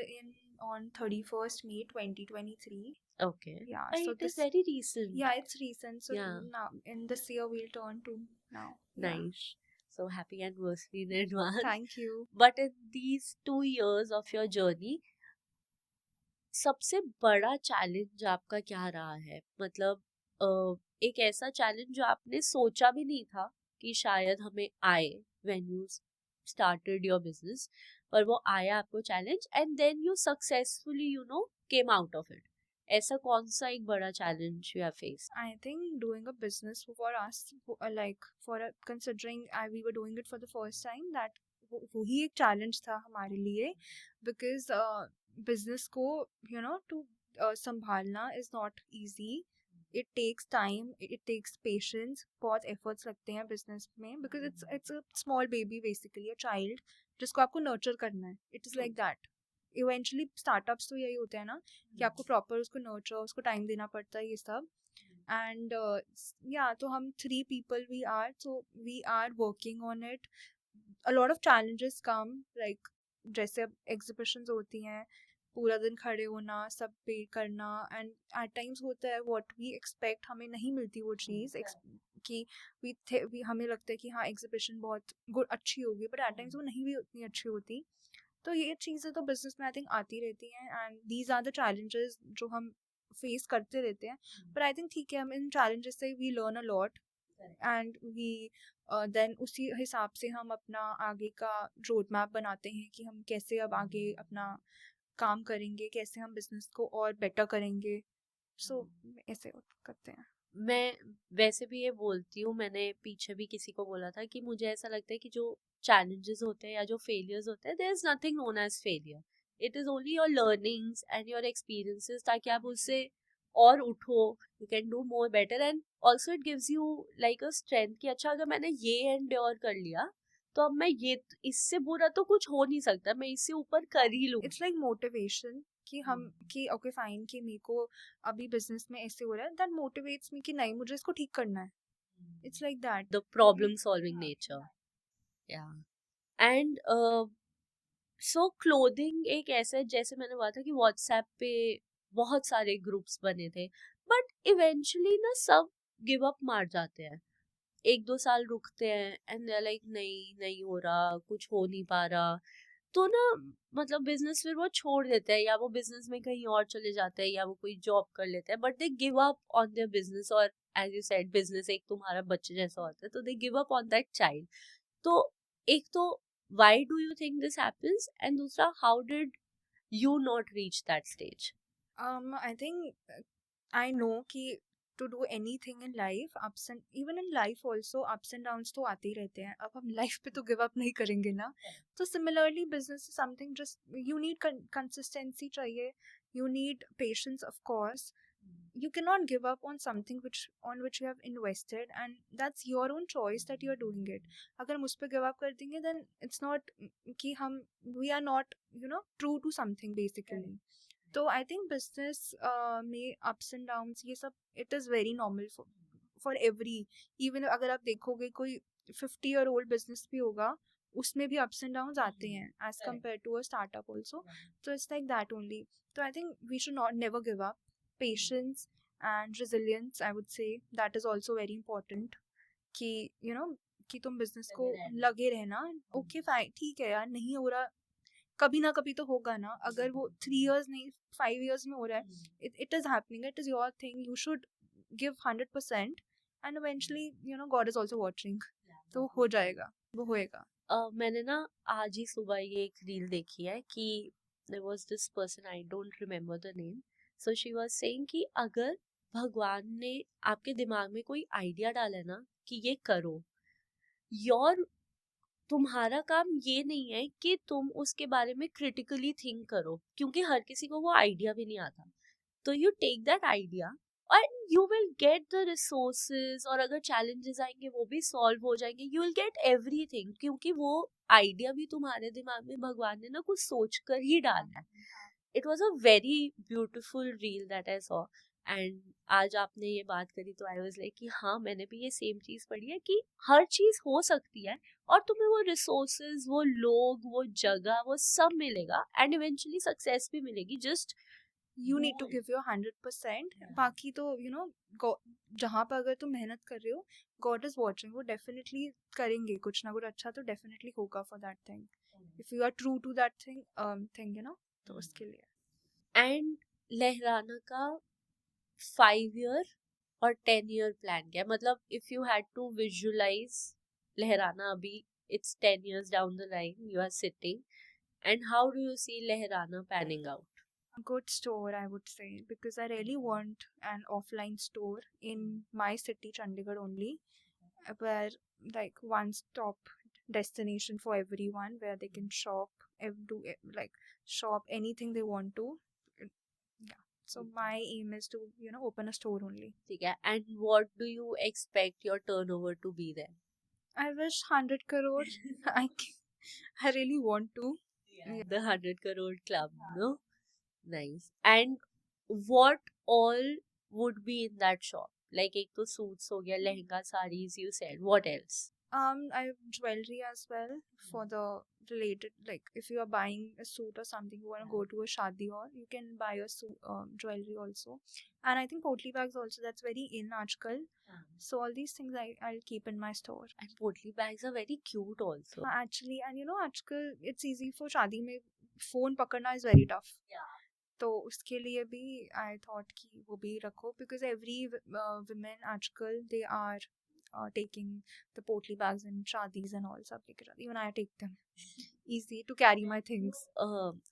on 31st May 2023. Okay. Yeah, And so it is this, very recent. yeah, it's recent. So Yeah. now in this year we'll turn 2 now. Yeah. Nice. So happy anniversary in advance. Thank you. But in these 2 years of your journey, सबसे बड़ा challenge आपका क्या रहा है? मतलब एक ऐसा challenge जो आपने सोचा भी नहीं था कि शायद हमें आए when you started your business, पर वो आया आपको challenge, and then you successfully came out of it. ऐसा कौन सा एक बड़ा challenge you have faced? I think doing a business for us, like considering we were doing it for the first time, that वो ही एक challenge था हमारे लिए, because business को to संभालना is not easy. It takes time, it takes patience, बहुत efforts लगते हैं business में, because it's a small baby basically, a child जिसको आपको nurture करना है. It is like that. Eventually startups तो यही होते हैं ना, कि आपको proper उसको nurture, उसको time देना पड़ता है, ये सब. And yeah, तो हम 3 people we are, so we are working on it. A lot of challenges come, like जैसे अब exhibitions होती हैं, पूरा दिन खड़े होना, सब पे करना, एंड एट टाइम्स होता है व्हाट वी एक्सपेक्ट हमें नहीं मिलती वो चीज़, कि वी हमें लगता है कि हाँ एग्जीबिशन बहुत गुड अच्छी होगी, बट एट टाइम्स वो नहीं भी उतनी अच्छी होती. तो ये चीज़ें तो बिजनेस में आई थिंक आती रहती हैं, and these are the challenges जो हम फेस करते रहते हैं. बट आई थिंक ठीक है, हम इन चैलेंजेस से we learn a lot, and we then उसी हिसाब से हम अपना आगे का रोड मैप बनाते हैं कि हम कैसे अब आगे अपना काम करेंगे, कैसे हम बिजनेस को और बेटर करेंगे. सो ऐसे करते हैं. मैं वैसे भी ये बोलती हूँ, मैंने पीछे भी किसी को बोला था कि मुझे ऐसा लगता है कि जो challenges होते हैं या जो failures होते हैं, there is nothing known as failure. It is only your learnings and your experiences, ताकि आप उससे और उठो, you can do more better, and also it gives you like a strength कि अच्छा अगर मैंने ये endure कर लिया, तो अब मैं ये इससे बुरा तो कुछ हो नहीं सकता, मैं इससे ऊपर कर ही लूँ. इट्स लाइक मोटिवेशन कि हम कि ओके फाइन कि मेरे को अभी बिजनेस में ऐसे हो रहा है, दैट मोटिवेट्स मी कि नहीं मुझे इसको ठीक करना है. It's like that, The problem solving nature. Yeah. And so clothing एक ऐसा है, जैसे मैंने बोला था कि व्हाट्सएप पे बहुत सारे ग्रुप्स बने थे, बट इवेंचुअली ना सब गिव अप मार जाते हैं, 1-2 साल रुकते हैं एंड दे आर लाइक नहीं नहीं हो रहा, कुछ हो नहीं पा रहा, तो ना मतलब बिजनेस फिर वो छोड़ देते हैं, या वो बिजनेस में कहीं और चले जाते हैं, या वो कोई जॉब कर लेते हैं, but they give up on their business. और एज यू सेड, बिजनेस एक तुम्हारा बच्चे जैसा होता है, तो they give up on that child. तो एक तो why do you think this happens, and दूसरा how did you not reach that stage? I think I know कि to do anything in life, ups and even in life also ups and downs तो आते ही रहते हैं. अब हम life पे तो गिव अप नहीं करेंगे ना. तो similarly business is something, just you need consistency चाहिए, you need patience of course. You cannot give up on something which you have invested, and that's your own choice that you are doing it. अगर हम उस पे give up कर देंगे, then it's not कि हम we are not true to something basically. तो I think business में अप्स एंड डाउन्स ये सब it is very normal for every. Even अगर आप देखोगे कोई 50-year-old बिजनेस भी होगा, उसमें भी अप्स एंड डाउन्स आते हैं as compare to a startup also. तो इट्स लाइक दैट ओनली. तो I think we should not never give up. Patience and resilience, I would say that is also very important. कि कि तुम business को लगे रहना. ओके फाइन, ठीक है यार, नहीं हो रहा, कभी ना कभी तो होगा ना. अगर वो 3 years नहीं 5 years में हो रहा है, it is happening, it is your thing, you should give 100%, and eventually God is also watching. तो हो जाएगा, वो होएगा. मैंने ना आज ही सुबह ये एक रील देखी है कि there was this person, I don't remember the name, so she was saying कि अगर भगवान ने आपके दिमाग में कोई आइडिया डाला है ना कि ये करो, योर तुम्हारा काम ये नहीं है कि तुम उसके बारे में क्रिटिकली थिंक करो, क्योंकि हर किसी को वो आइडिया भी नहीं आता. तो यू टेक दैट आइडिया और you will get the resources, और अगर चैलेंजेस आएंगे वो भी सॉल्व हो जाएंगे, यू विल गेट एवरीथिंग, क्योंकि वो आइडिया भी तुम्हारे दिमाग में भगवान ने ना कुछ सोच कर ही डाला है. It was a very beautiful reel that I saw. And आज आपने ये बात करी तो आई वाज लाइक कि हाँ, मैंने भी ये सेम चीज पढ़ी है कि हर चीज हो सकती है, और तुम्हें वो रिसोर्सेज, वो लोग, वो जगह, वो सब मिलेगा, एंड इवेंचुअली सक्सेस भी मिलेगी. Just You need to give your 100%. बाकी तो जहाँ पर अगर तुम मेहनत कर रहे हो, God is watching. वो definitely करेंगे कुछ ना कुछ अच्छा, तो definitely होगा for that thing. If you are true to that thing, तो उसके लिए. एंड लहराना का 5 year और 10 year प्लान क्या है? मतलब if you had to visualise Lahrana अभी, it's 10 years down the line, you are sitting, and how do you see लहराना panning out? A good store, I would say, because I really want an offline store in my city, Chandigarh only, where like one stop destination for everyone, where they can shop, like shop anything they want to. Yeah. So my aim is to open a store only. ठीक है. And what do you expect your turnover to be then? I wish 100 crore. I really want to. Yeah. The 100 crore club, no? Nice. And what all would be in that shop? Like एक तो suits हो गया, lehenga, sarees, you said. What else? I have jewelry as well for the related, like if you are buying a suit or something, you want to go to a shadi, or you can buy a jewelry also. And I think potli bags also, that's very in aajkal. So all these things I'll keep in my store. And potli bags are very cute also. Actually, and aajkal it's easy for shadi mein phone pakadna is very tough. तो उसके लिए भी I thought कि वो भी रखो, because every women आजकल they are taking the potli bags and shadis and all, सब लेके जाती. Even I take them. Easy to carry my things.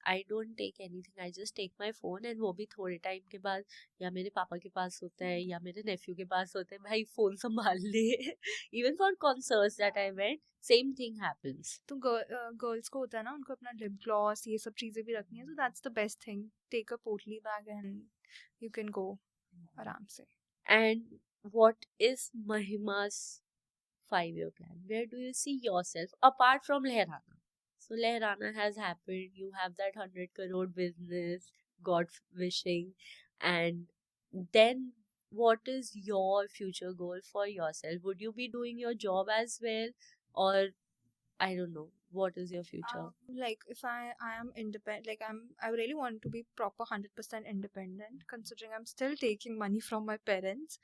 I don't take anything. I just take my phone, and वो भी थोड़े time के बाद या मेरे पापा के पास होता है या मेरे नेफ्यू के पास होता है, भाई फोन संभाल ले. Even for concerts that I went, same thing happens. तो गर्ल्स को होता है ना, उनको अपना लिप ग्लॉस ये सब चीज़ें भी रखनी है, so that's the best thing. Take a potli bag and you can go आराम से. And what is Mahima's 5 year plan? Where do you see yourself apart from Lehrana? So Lehrana has happened. You have that 100 crore business, God wishing, and then what is your future goal for yourself? Would you be doing your job as well, or I don't know, what is your future? Like if I am independent, like I really want to be proper 100% independent, considering I'm still taking money from my parents.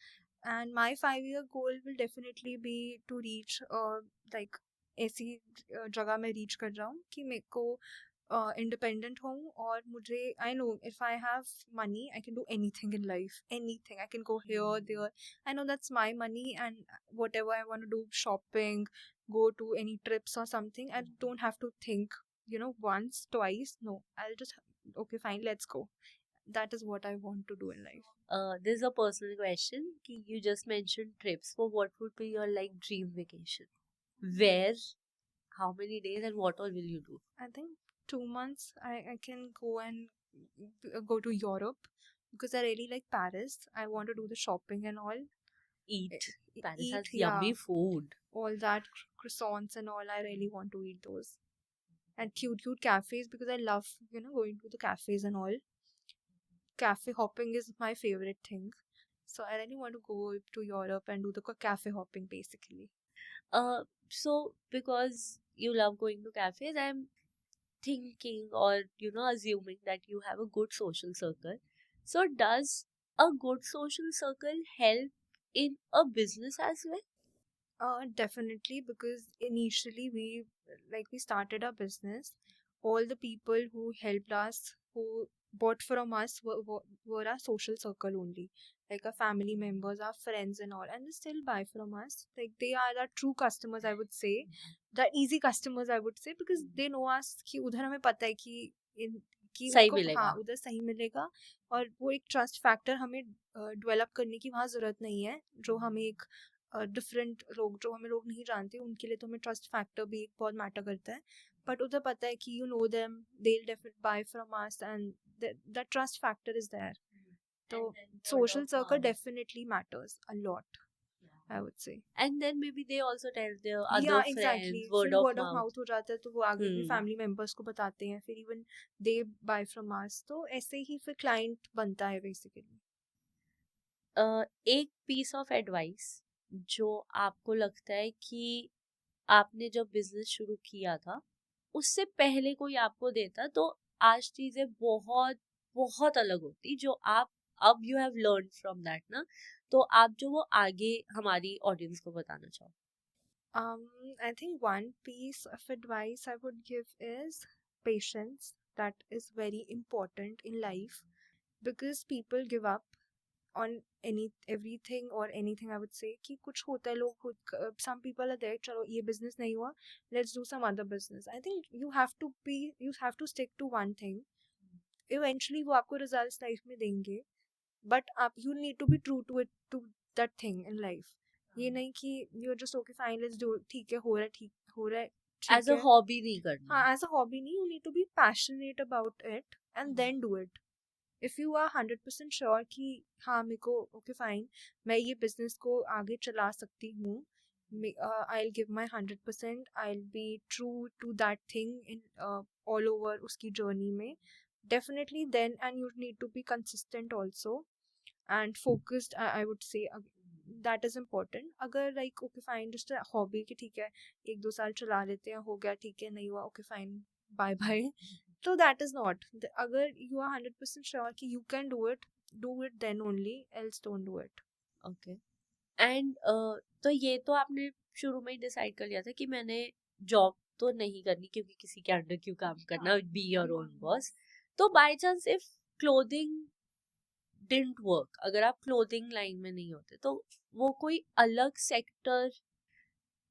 And my 5 year goal will definitely be to reach like ऐसी जगह मैं reach कर जाऊँ कि मेरे को independent हूँ और मुझे I know if I have money I can do anything in life, anything. I can go here there. I know that's my money, and whatever I want to do, shopping, go to any trips or something, I don't have to think, once, twice. No, I'll just, okay, fine, let's go. That is what I want to do in life. This is a personal question. You just mentioned trips. So what would be your like dream vacation? Where? How many days and what all will you do? I think 2 months I can go and go to Europe because I really like Paris. I want to do the shopping and all. Eat. Paris Eat, has yeah, yummy food. all that croissants and all. I really want to eat those. And cute cafes because I love, going to the cafes and all. Cafe hopping is my favorite thing. So I really want to go to Europe and do the cafe hopping basically. So because you love going to cafes, I'm thinking or assuming that you have a good social circle. So does a good social circle help in a business as well? Definitely, because initially we started our business. All the people who helped us, who bought from us, were our social circle only, like our family members, our friends, and all, and they still buy from us. Like they are our true customers, I would say, the easy customers, I would say, because they know us कि उधर हमें पता है कि सही उनको मिलेगा. हाँ उधर सही मिलेगा. और वो एक ट्रस्ट फैक्टर हमें डेवलप करने की वहाँ जरूरत नहीं है, जो हमें एक डिफरेंट लोग जो हमें लोग नहीं जानते उनके लिए तो हमें ट्रस्ट फैक्टर भी एक बहुत मैटर करता है. बट उधर पता है कि you know them, they will definitely buy from us and the trust factor is there. तो social circle definitely matters a lot, I would say. And then maybe they also tell their Yeah, other exactly. friends, word फिर of word of mouth. mouth हो जाता है तो वो आगे अपने Hmm. Family members को बताते हैं, फिर even they buy from us. तो ऐसे ही फिर क्लाइंट बनता है बेसिकली. एक पीस ऑफ एडवाइस जो आपको लगता है कि आपने जब बिजनेस शुरू किया था उससे पहले कोई आपको देता तो आज चीजें बहुत बहुत अलग होती, जो आप अब you have learn from that ना, तो आप जो वो आगे हमारी ऑडियंस को बताना चाहो. I think one piece of advice I would give is patience. That is very important in life because people give up on everything or anything. I would say कि कुछ होता है लोग खुद some people are there, चलो ये business नहीं हुआ, let's do some other business. I think you have to stick to one thing. Eventually वो आपको results life में देंगे, but you need to be true to that thing in life. ये नहीं कि you're just okay fine let's do, ठीक है हो रहा है ठीक एज अ है. हॉबी नहीं करना. हाँ, as a hobby नहीं, you need to be passionate about it and then do it. If you are 100% sure कि हाँ मेरे को okay fine मैं ये business को आगे चला सकती हूँ, I'll give my 100%, I'll be true to that thing in all over उसकी journey में, definitely then, and you need to be consistent also and focused. I would say that is important. अगर like okay fine just a hobby कि ठीक है 1-2 साल चला लेते हैं, हो गया ठीक है, नहीं हुआ okay fine bye bye. So that is not. अगर you are 100% sure कि you can do it then only, else don't do it. Okay. And तो ये तो आपने शुरू में ही डिसाइड कर लिया था कि मैंने जॉब तो नहीं करनी क्योंकि किसी के अंडर क्यों काम करना, बी योर ओन बॉस. तो by chance if clothing didn't work, अगर आप क्लोथिंग लाइन में नहीं होते तो वो कोई अलग सेक्टर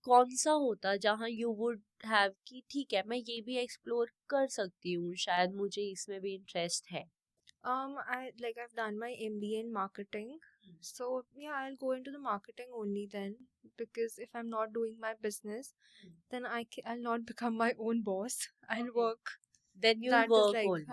कौन सा होता जहाँ यू वुड हैव कि ठीक है मैं ये भी एक्सप्लोर कर सकती हूँ, शायद मुझे इसमें भी इंटरेस्ट है. I've done my MBA in marketing. So yeah, I'll go into the marketing only then, because if I'm not doing my business, then I'll not become my own boss. I'll work. Then you'll That is work like, only.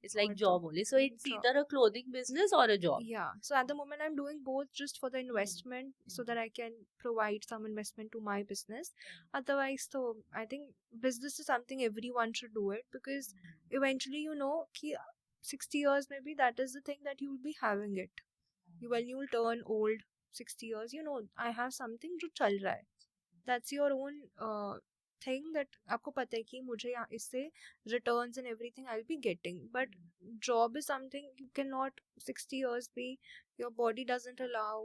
It's like और job only. So it's job. either a clothing business or a job. Yeah. So at the moment, I'm doing both just for the investment, so that I can provide some investment to my business. Otherwise, so I think business is something everyone should do it, because eventually, कि 60 years maybe that is the thing that you will be having it. When you will turn old, 60 years, I have something जो चल रहा है. That's your own thing that आपको पता है कि मुझे यहाँ इससे returns and everything I will be getting, but job is something you can not 60 years be, your body doesn't allow,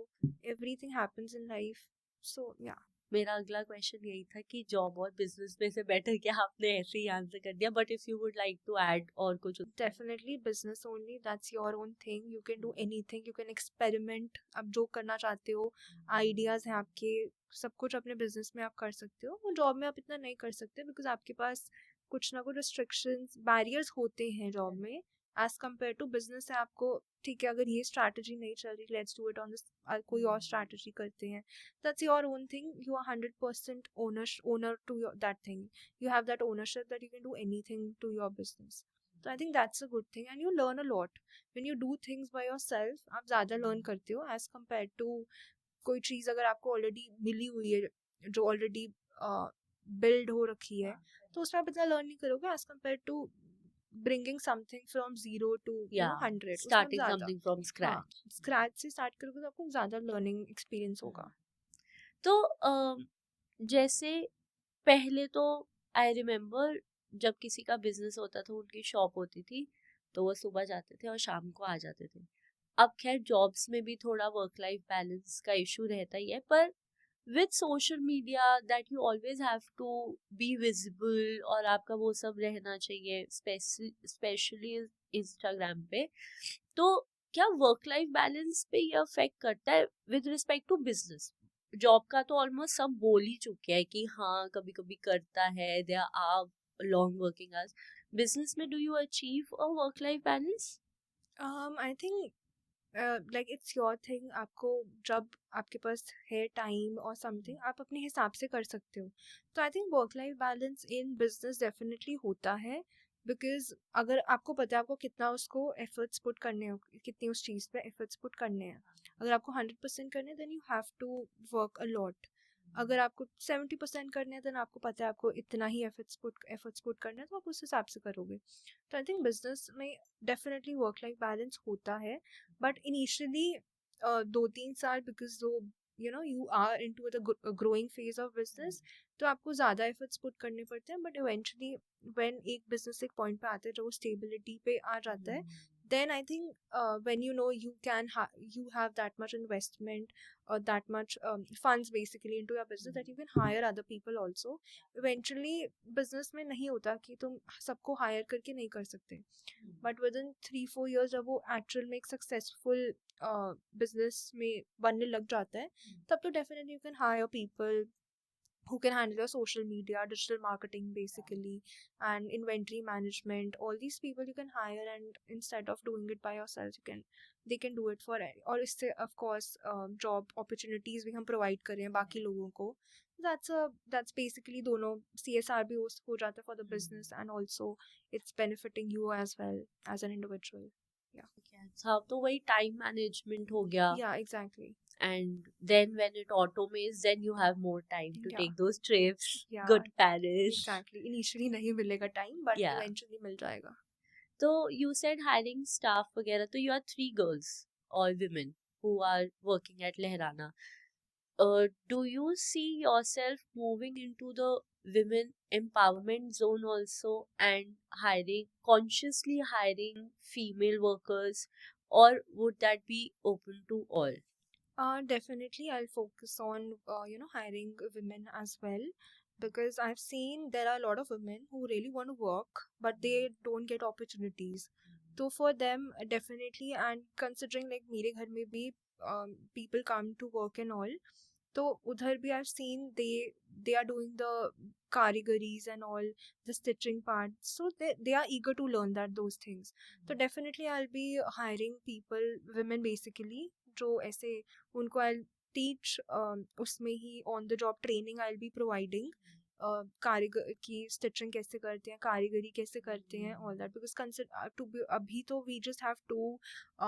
everything happens in life, so yeah. मेरा अगला question यही था कि जॉब और बिजनेस में से बेटर क्या, आपने ऐसे ही आंसर कर दिया, but if you would like to add और कुछ। Definitely business only, that's your own thing, you can do anything, you can experiment, आप जो करना चाहते हो, आइडियाज़ हैं आपके, सब कुछ अपने बिजनेस में आप कर सकते हो, वो जॉब में आप इतना नहीं कर सकते बिकॉज आपके पास कुछ ना कुछ रिस्ट्रिक्शंस बैरियर्स होते हैं जॉब में एज कम्पेयर टू बिजनेस है। आपको ठीक है, अगर ये स्ट्रैटेजी नहीं चल रही, let's do it on this, कोई और स्ट्रैटेजी करते हैं, that's your own thing, you are 100% owner to your that thing, you have that ownership that you can do anything to your business. So I think that's a good thing and you learn a lot. When you do things by yourself, आप ज़्यादा learn करते हो as compared to कोई चीज़ अगर आपको already मिली हुई है, जो already build हो रखी है, तो उसमें आप इतना learn नहीं करोगे as compared to bringing something from zero to you know 100. उसमें आप स्टार्टिंग ज़्यादा, समथिंग फ्रॉम हाँ, स्क्रैच। scratch से start करोगे तो आपको ज़्यादा learning experience होगा. तो जैसे पहले तो आई रिमेम्बर जब किसी का बिजनेस होता था, उनकी शॉप होती थी, तो वो सुबह जाते थे और शाम को आ जाते थे। अब खैर जॉब्स में भी थोड़ा वर्क लाइफ बैलेंस का इशू रहता ही है, पर with social media that you always have to be visible और आपका वो सब रहना चाहिए, स्पेशली इंस्टाग्राम पे, तो क्या वर्क लाइफ बैलेंस पे ये अफेक्ट करता है with respect to business? Job का तो ऑलमोस्ट सब बोल ही चुके हैं कि हाँ कभी कभी करता है, there are long working hours. Business में do you achieve a work life balance? I think like it's your thing, आपको जब आपके पास है टाइम और समथिंग आप अपने हिसाब से कर सकते हो। तो I think work life balance in business definitely होता है बिकॉज अगर आपको पता है आपको कितना उसको एफर्ट्स पुट करने हो, कितनी उस चीज़ पे एफर्ट्स पुट करने हैं। अगर आपको 100% करने हैं then you have to work a lot. अगर आपको 70% करने हैं देन आपको पता है आपको इतना ही एफर्ट्स पुट करना है, तो आप उस हिसाब से करोगे। तो आई थिंक बिजनेस में डेफिनेटली वर्क लाइफ बैलेंस होता है, बट इनिशियली 2-3 साल because though you are into the growing phase of business, तो आपको ज़्यादा एफर्ट्स पुट करने पड़ते हैं, बट इवेंचुअली व्हेन एक बिजनेस एक पॉइंट पे आता है जब वो स्टेबिलिटी पे आ जाता है, then I think when you can you have that much investment or that much funds basically into your business that you can hire other people also. Eventually business में नहीं होता कि तुम सबको hire करके नहीं कर सकते, but within 3-4 years जब वो actual में एक successful business में बनने लग जाता है, तब तो definitely you can hire people who can handle your social media, digital marketing basically, and inventory management. All these people you can hire, and instead of doing it by yourself, they can do it for और इससे of course job opportunities भी हम provide कर रहे हैं बाकी लोगों को. That's basically दोनों CSR भी हो जाता है for the business, and also it's benefiting you as well as an individual. अच्छा, तो वही टाइम मैनेजमेंट हो गया, Yeah, exactly. and then when it automates, then you have more time to Yeah. take those trips. Yeah, Good Paris. exactly. Initially नहीं मिलेगा time, but Yeah. eventually मिल जाएगा. So you said hiring staff वगैरह, तो you are 3 girls, all women who are working at Lehrana. Do you see yourself moving into the women empowerment zone also and consciously hiring female workers, or would that be open to all? Definitely, I'll focus on hiring women as well, because I've seen there are a lot of women who really want to work but they don't get opportunities. So for them, definitely, and considering like मेरे घर में भी people come to work and all, तो उधर भी I've seen they are doing the karigaris and all, the stitching part, so they are eager to learn those things. So definitely I'll be hiring people, women basically, जो ऐसे उनको I'll teach उसमें ही on the job training I'll be providing, कारीगर की stitching कैसे करते हैं, कारीगरी कैसे करते हैं, all that, because consider अभी तो we just have 2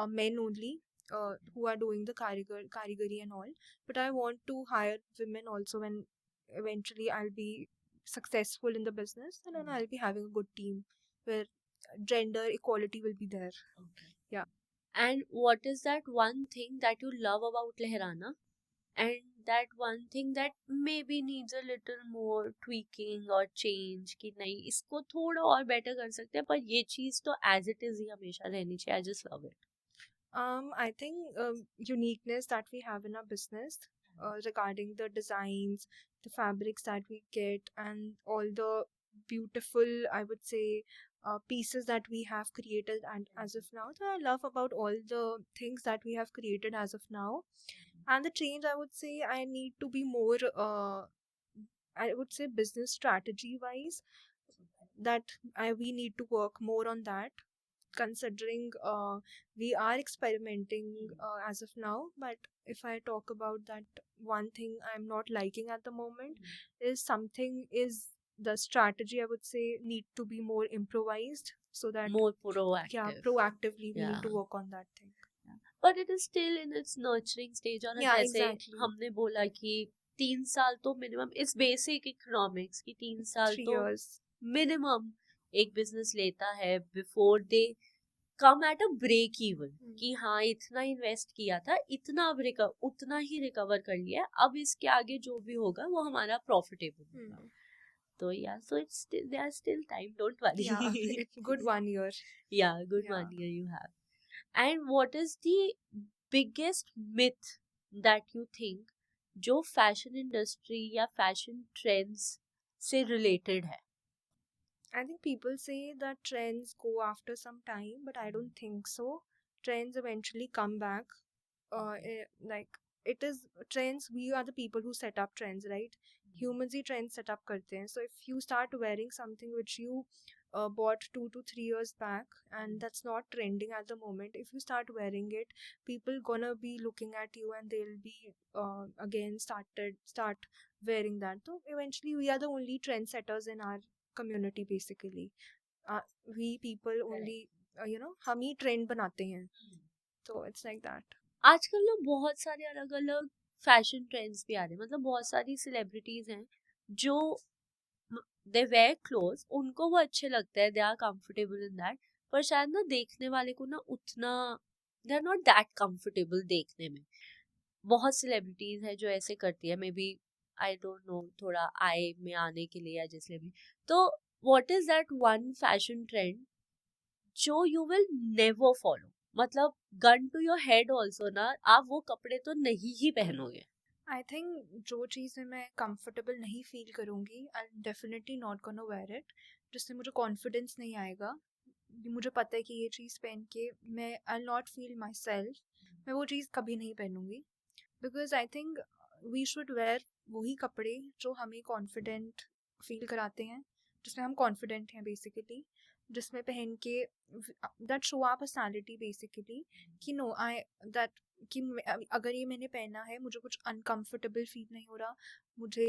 men only who are doing the karigari and all, but I want to hire women also when eventually I'll be successful in the business, and then I'll be having a good team where gender equality will be there. And what is that one thing that you love about Lehrana? And that one thing that maybe needs a little more tweaking or change, कि नहीं इसको थोड़ा और better कर सकते हैं, पर ये चीज तो as it is ही हमेशा रहनी चाहिए. I just love it. I think uniqueness that we have in our business regarding the designs, the fabrics that we get, and all the beautiful, I would say, pieces that we have created and as of now. So I love about all the things that we have created as of now. And the change, I would say, I need to be more, I would say, business strategy wise, that we need to work more on that, considering we are experimenting as of now. But if I talk about that, one thing I'm not liking at the moment is the strategy, I would say, need to be more improvised, so that More yeah, proactive. proactively we Yeah. need to work on that thing. But it is still in its nurturing stage. और Yeah, जैसे exactly. हमने बोला कि 3 साल तो minimum, it's basic economics की 3 साल 3 तो years. मिनिमम एक बिजनेस लेता है before they come at a break even, कि हाँ इतना इन्वेस्ट किया था, इतना अब उतना ही रिकवर कर लिया, अब इसके आगे जो भी होगा वो हमारा प्रॉफिटेबल होगा. तो या so it's they are still time, don't worry. Yeah, it's good 1 year. या good Yeah. 1 year you have. And what is the biggest myth that you think जो फैशन इंडस्ट्री या फैशन ट्रेंड्स से related है? I think people say that trends go after some time, but I don't think so. Trends eventually come back. Like, it is trends. We are the people who set up trends, right? Humans he trends set up करते हैं. So if you start wearing something which you bought 2 to 3 years back, and that's not trending at the moment, if you start wearing it, people gonna be looking at you, and they'll be again start wearing that. So eventually, we are the only trendsetters in our community basically. We people only हम ही trend बनाते हैं. So it's like that. आजकल ना बहुत सारे अलग अलग fashion trends भी आ रहे हैं. मतलब बहुत सारी सेलिब्रिटीज हैं जो दे वेयर क्लोथ्स, उनको वो अच्छे लगते हैं, they are comfortable in that, पर शायद ना देखने वाले को ना उतना they are not that comfortable देखने में. बहुत सेलिब्रिटीज है जो ऐसे करती है, maybe I don't know, थोड़ा आई में आने के लिए या जिसलिए भी. तो what is that one fashion trend जो यू विल नेवर फॉलो, मतलब gun to your head also ना, आप वो कपड़े तो नहीं ही पहनोगे. आई थिंक जो चीज़ में मैं कंफर्टेबल नहीं फील करूँगी, I definitely not gonna wear it. जिससे मुझे कॉन्फिडेंस नहीं आएगा. मुझे पता है कि ये चीज़ पहन के मैं I not feel myself, मैं वो चीज़ कभी नहीं पहनूंगी. Because I think we should wear वही कपड़े जो हमें कॉन्फिडेंट फील कराते हैं, जिसमें हम कॉन्फिडेंट हैं बेसिकली, जिसमें पहन के that show our personality basically, कि नो आई दैट कि अगर ये मैंने पहना है, मुझे कुछ अनकंफर्टेबल फील नहीं हो रहा, मुझे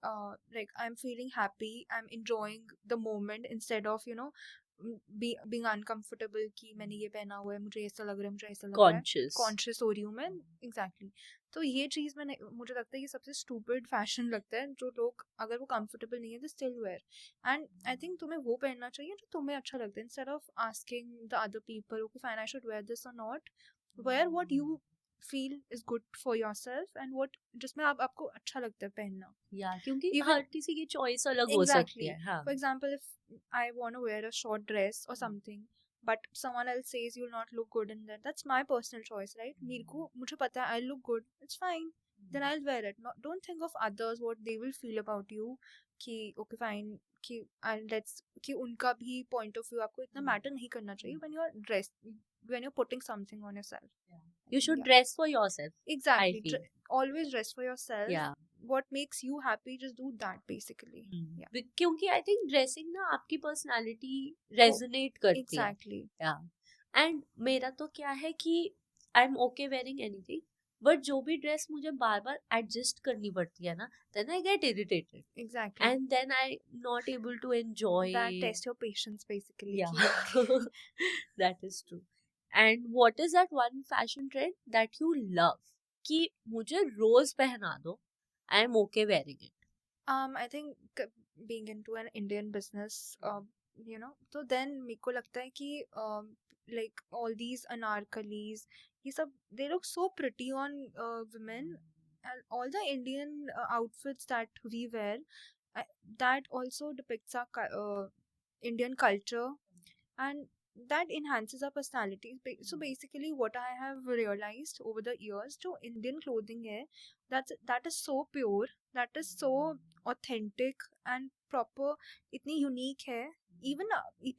like I am feeling happy, I am enjoying the moment instead of being uncomfortable कि मैंने ये पहना हुआ है, मुझे ऐसा लग रहा है, मुझे ऐसा लग रहा है, कॉन्शियस हो रही हूँ मैं. एग्जैक्टली. तो ये चीज़ मैंने मुझे लगता है कि सबसे स्टूपिड फैशन लगता है, जो लोग अगर वो कंफर्टेबल नहीं है, they still wear. And I think तुम्हें वो पहनना चाहिए जो तुम्हें अच्छा लगता है, instead of asking the other people okay fine I should wear this और not. Wear what you feel is good for yourself, and what जिसमें आपको अच्छा लगता है पहनना. या क्योंकि Even- हर किसी की चॉइस अलग हो सकती है. हाँ. For example, if I want to wear a short dress or something, but someone else says you'll not look good in that, that's my personal choice, right? मेरे को मुझे पता है I look good, it's fine. Then I'll wear it. Not, don't think of others, what they will feel about you. कि okay fine, कि and let's कि उनका भी point of view आपको इतना matter नहीं करना चाहिए when you're dressed, when you're putting something on yourself. You should Yeah. dress for yourself. Exactly. I feel. Always dress for yourself. Yeah. What makes you happy, just do that basically. Yeah. क्योंकि I think dressing ना आपकी personality resonate करती है. Exactly. And मेरा तो क्या है कि I am okay wearing anything, but जो भी ड्रेस मुझे बार बार एडजस्ट करनी पड़ती है ना, then I get irritated, Exactly. And then I not able to enjoy. That tests your patience basically. Yeah. That is true. And what is that one fashion trend that you love कि मुझे रोज पहना दो, I am okay wearing it? I think being into an Indian business, so then मेरे को लगता है कि like all these anarkalis, ये सब they look so pretty on women. and all the Indian outfits that we wear, uh, that also depicts our Indian culture, and that enhances our personalities. So basically, what I have realized over the years, to Indian clothing hai, that is so pure, that is so authentic and proper, इतनी unique है. Even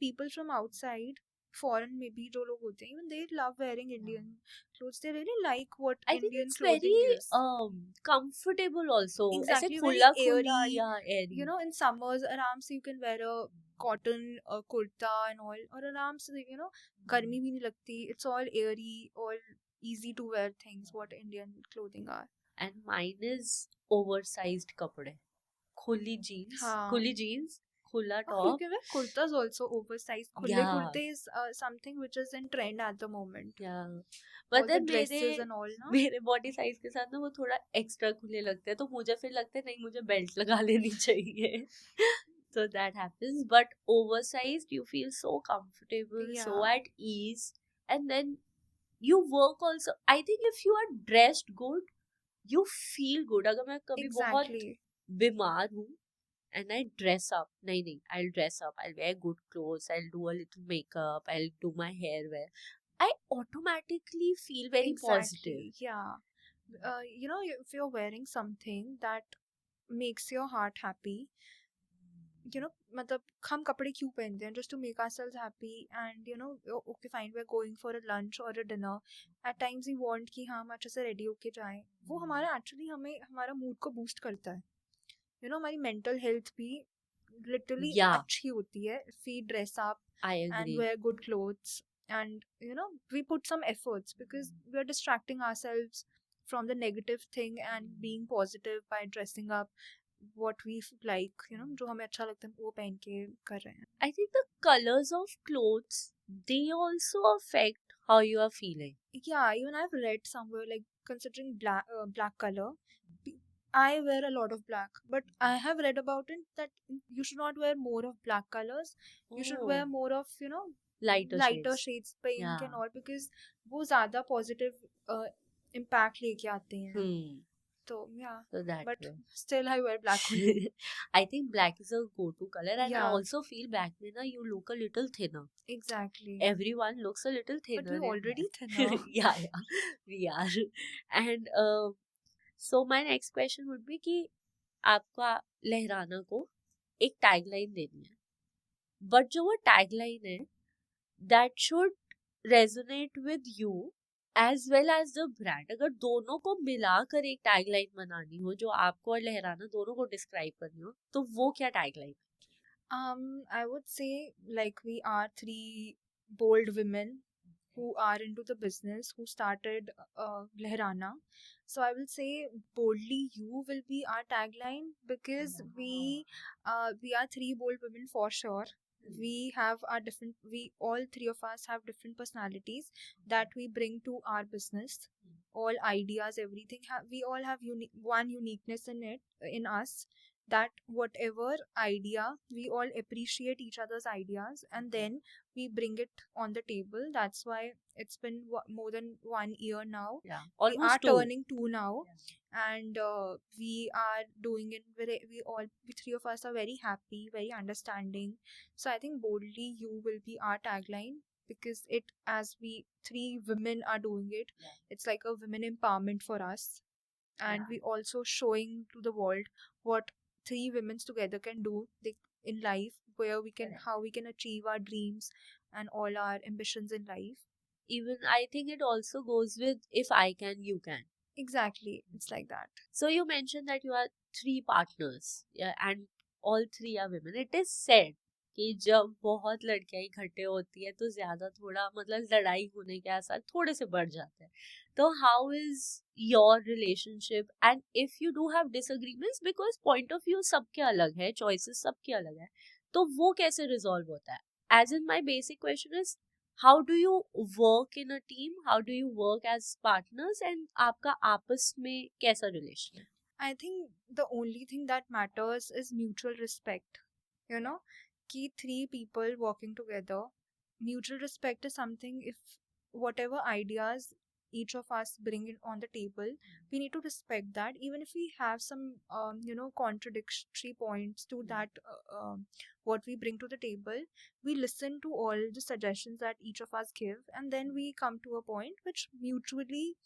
people from outside, foreign maybe जो लोग होते हैं, even they love wearing Indian clothes. They really like what I think Indian it's clothing very is. comfortable also. ऐसे Exactly, very खुला खुला airy. या airy. In summers, आराम से you can wear a cotton kurta and all, और आराम से, गर्मी भी नहीं लगती. It's all airy, all easy to wear things, what Indian clothing are. And mine is oversized कपड़े. खुली हाँ. jeans, खुला Oh, you top. can wear kurtas also, oversized. Khulle Yeah, kurte is something which is in trend at the moment. yeah. All But the then dresses and all, ना. मेरे body size के साथ ना वो थोड़ा extra खुले लगते हैं, तो मुझे फिर लगता है नहीं, मुझे बेल्ट लगा लेनी चाहिए. So that happens. But oversized, you feel so comfortable, so Yeah. at ease, and then you work also. I think if you are dressed good, you feel good. अगर मैं कभी बहुत Exactly. बीमार हूँ and I dress up, नहीं, I'll dress up, I'll wear good clothes, I'll do a little makeup, I'll do my hair well, I automatically feel very positive. Exactly. Yeah. If you're wearing something that makes your heart happy, मतलब हम कपड़े क्यों पहनते हैं? Just to make ourselves happy, and okay fine, we're going for a lunch or a dinner. At times we want कि हाँ, हम अच्छे से ready होके जाएं. वो हमारा actually हमें हमारा mood को boost करता है. हमारी mental health भी literally Yeah, अच्छी होती है if we dress up I and agree. wear good clothes, and we put some efforts, because we are distracting ourselves from the negative thing and being positive by dressing up what we like, जो हमें अच्छा लगता है वो पहन के कर रहे हैं. I think the colors of clothes, they also affect how you are feeling. Yeah, even I've read somewhere, like, considering black color, I wear a lot of black, but I have read about it that you should not wear more of black colors. You should wear Oh, more of lighter lighter shades. shades, pink Yeah. and all, because वो ज़्यादा positive impact लेके आते हैं. So yeah, So that but way. still I wear black only. I think black is a go-to color, and I Yeah. also feel black में ना you look a little thinner. Exactly. Everyone looks a little But thinner we're in already black. thinner. Yeah, we are. And so my next question would be कि आपका लहराना को एक tagline देनी है, but जो वो टैगलाइन है that should resonate with you as well as the brand. अगर दोनों को मिलाकर एक टैगलाइन बनानी हो जो आपको और लहराना दोनों को डिस्क्राइब करनी हो, तो वो क्या tagline? I would say, like, we are three bold women who are into the business, who started Lehrana. So I will say, boldly you will be our tagline, because we are three bold women for sure. We have our different, we all three of us have different personalities that we bring to our business. All ideas, everything, we all have one uniqueness in it, in us, that whatever idea, we all appreciate each other's ideas, and then we bring it on the table. That's why it's been more than 1 year now. Yeah, We are almost 2. turning 2 now. And we are doing it we three of us are very happy, very understanding. So I think boldly you will be our tagline, because it, as we three women are doing it, it's like a women empowerment for us. And we also showing to the world what three women together can do in life, where we can, how we can achieve our dreams and all our ambitions in life. Even I think it also goes with if I can, you can. Exactly, it's like that. So you mentioned that you are 3 partners, yeah, and all 3 are women. It is said कि जब बहुत लड़कियां इकट्ठे होती है तो ज्यादा थोड़ा मतलब लड़ाई होने के आसार थोड़े से बढ़ जाते हैं. तो how is your relationship, and if you do have disagreements, because point of view सबके अलग है, चॉइसेस सबके अलग है, तो वो कैसे रिजॉल्व होता है? As in my basic question is, how do you work in a team, how do you work as partners, and आपका आपस में कैसा relation है? I think the only thing that matters is mutual respect. Ki three people working together, mutual respect is something. If whatever ideas each of us bring it on the table, we need to respect that, even if we have some contradictory points to that what we bring to the table. We listen to all the suggestions that each of us give, and then we come to a point which mutually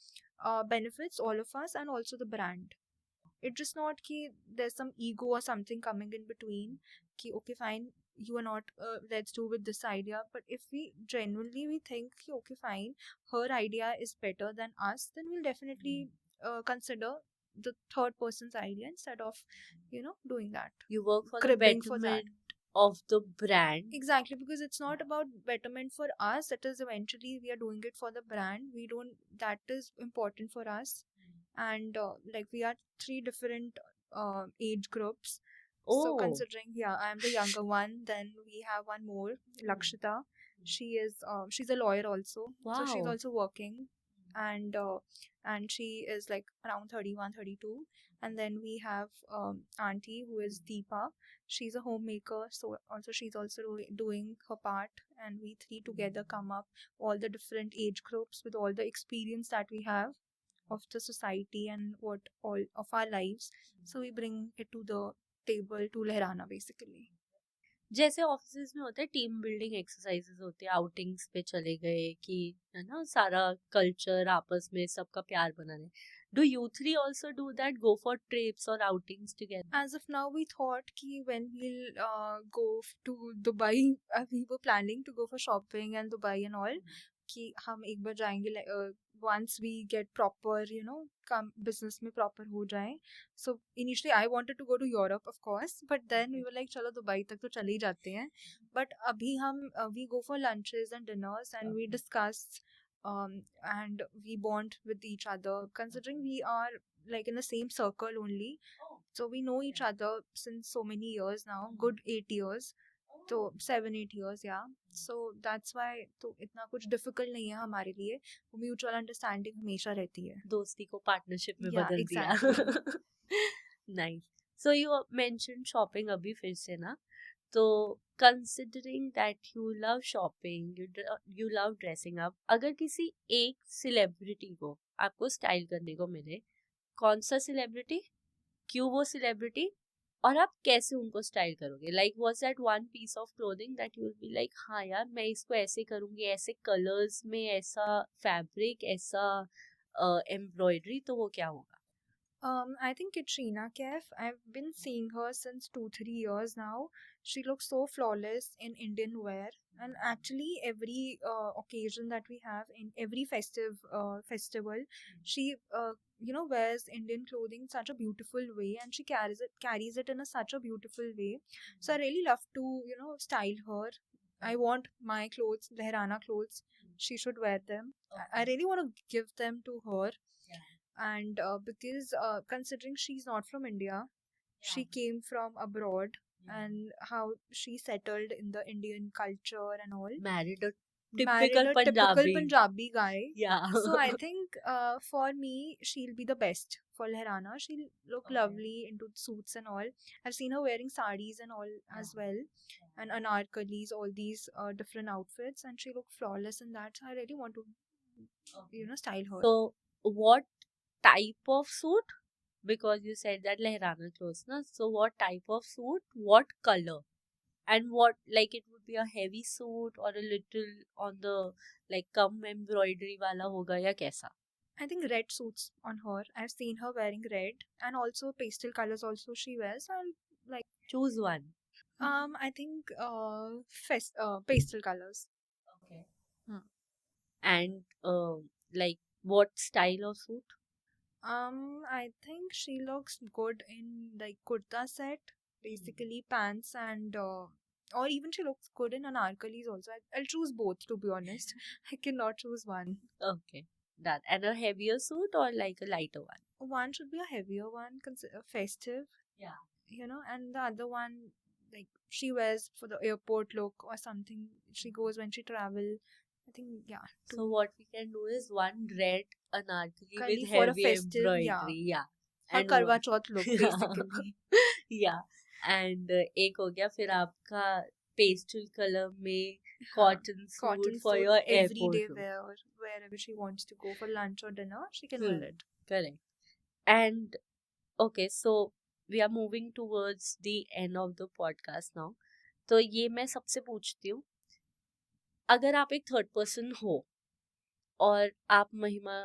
benefits all of us and also the brand. It's just not ki there's some ego or something coming in between. Ki okay, fine, you are not. Let's do with this idea. But if we genuinely we think ki okay, fine, her idea is better than us, then we'll definitely consider the third person's idea instead of doing that, You work for the cribbing for that. betterment of the brand. Exactly, because it's not about betterment for us. It is eventually we are doing it for the brand. We don't. That is important for us, and like we are three different age groups. So Oh, considering, yeah, I am the younger one. Then we have one more, Lakshita. She's a lawyer also, so she's wow. also working, and she is like around 31, 32. And then we have auntie who is Deepa. She's a homemaker, so also she's also doing her part, and we three together come up all the different age groups with all the experience that we have of the society and what all of our lives. So we bring it to the table to Lehrana basically. जैसे offices में होता है team building exercises होते हैं, outings पे चले गए कि है ना, सारा कल्चर आपस में सबका प्यार बनाने. Do you three also do that, go for trips और outings together? As of now, we thought ki when we'll go to Dubai, we were planning to go for shopping and Dubai and all. कि हम एक बार जाएंगे once we get proper काम business में proper हो जाए. So initially I wanted to go to Europe of course, but then we were like चलो Dubai तक तो चले ही जाते हैं. But अभी हम we go for lunches and dinners and we discuss and we bond with each other, considering we are like in the same circle only. So we know each other since so many years now, good 8 years. तो 7-8 years, yeah. So that's why तो इतना कुछ difficult नहीं है हमारे लिए. Mutual understanding हमेशा रहती है. दोस्ती को पार्टनरशिप में Yeah, बदल exactly. दिया. Nice. So you mention shopping अभी फिर से ना, तो considering that you love shopping, you love dressing up, अगर किसी एक सेलिब्रिटी को आपको स्टाइल करने को मिले, कौन सा सेलिब्रिटी, क्यों वो सेलिब्रिटी, और आप कैसे उनको स्टाइल करोगे? Like was that one piece of clothing that you will be like हाँ यार मैं इसको ऐसे करूंगी, ऐसे कलर्स में, ऐसा फैब्रिक, ऐसा एम्ब्रॉयडरी, तो वो क्या होगा? I think Katrina Kaif. I've been seeing her since 2-3 years now. She looks so flawless in Indian wear, and actually every occasion that we have in every festival, she wears Indian clothing in such a beautiful way, and she carries it in such a beautiful way. So I really love to style her. I want my clothes, Lehrana clothes. She should wear them. I really want to give them to her. And because considering she's not from India, she came from abroad, and how she settled in the Indian culture and all. Married a Married typical a typical Punjabi. Punjabi guy. Yeah. So I think for me, she'll be the best for Lehrana. She'll look lovely into suits and all. I've seen her wearing sarees and all as well, and anarkalis, all these different outfits, and she looked flawless in that. So I really want to, style her. So what type of suit? Because you said that Lehrana clothes, na? So what type of suit? What color? And what, like it would be a heavy suit or a little on the like come embroidery वाला होगा या कैसा? I think red suits on her. I've seen her wearing red, and also pastel colors also she wears. I'll like Choose one. I think pastel colors. Okay. And like what style of suit? I think she looks good in like kurta set, basically pants and or even she looks good in anarkalis also. I'll choose both, to be honest. I cannot choose one. Okay, that. And a heavier suit or like a lighter one? One should be a heavier one, festive. Yeah. And the other one, like she wears for the airport look or something. She goes when she travel. I think, yeah. So what we can do is one red anarkali Kali with for a heavy festive, embroidery. Yeah. Her And Karwa Chauth look basically. yeah. And एक हो गया फिर आपका pastel colour में cotton suit cotton for suit, your everyday airport room. wear, or wherever she wants to go for lunch or dinner, she can Hmm. wear it. Correct. And okay, so we are moving towards the end of the podcast now. तो ये मैं सबसे पूछती हूँ, अगर आप एक third person हो और आप महिमा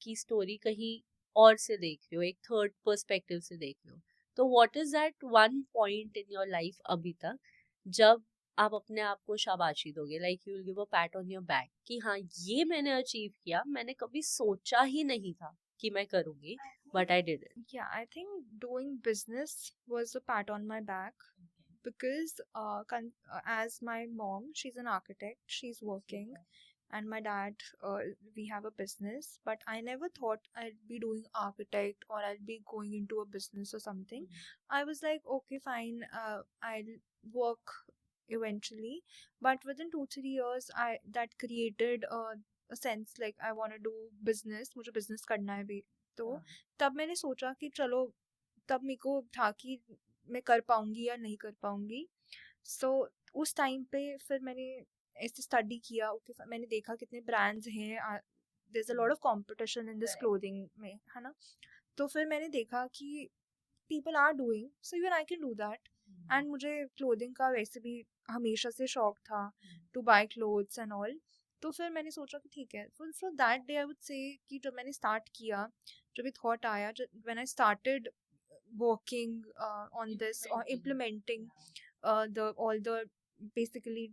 की स्टोरी कहीं और से देख रहे हो, एक थर्ड पर्सपेक्टिव से देख रहे हो, तो what is that one point in your life अभी तक जब आप अपने आप को शाबाशी दोगे, like you will give a PAT on your back कि हाँ ये मैंने अचीव किया, मैंने कभी सोचा ही नहीं था कि मैं करूंगी, but I did it. Yeah, I think doing business was a pat on my back because as my mom, she's an architect, she's working, and my dad, we have a business, but I never thought I'd be doing architect or I'd be going into a business or something. I was like, okay, fine, I'll work eventually, but within 2-3 years I that created a sense like I want to do business, मुझे business करना है भी. तो तब मैंने सोचा कि चलो, तब मेरे को था कि मैं कर पाऊंगी या नहीं कर पाऊंगी. सो उस टाइम पे फिर मैंने ऐसे स्टडी किया. ओके, मैंने देखा कितने ब्रांड्स हैं, there is a lot of competition in this clothing में, है ना. तो फिर मैंने देखा कि people are doing, so even I can do that. And मुझे क्लोथिंग का वैसे भी हमेशा से शौक था, to buy clothes and all. तो फिर मैंने सोचा कि ठीक है. From that day I would say कि जब मैंने स्टार्ट किया, जब ये थॉट आया, when I started working on this और implementing the all the basically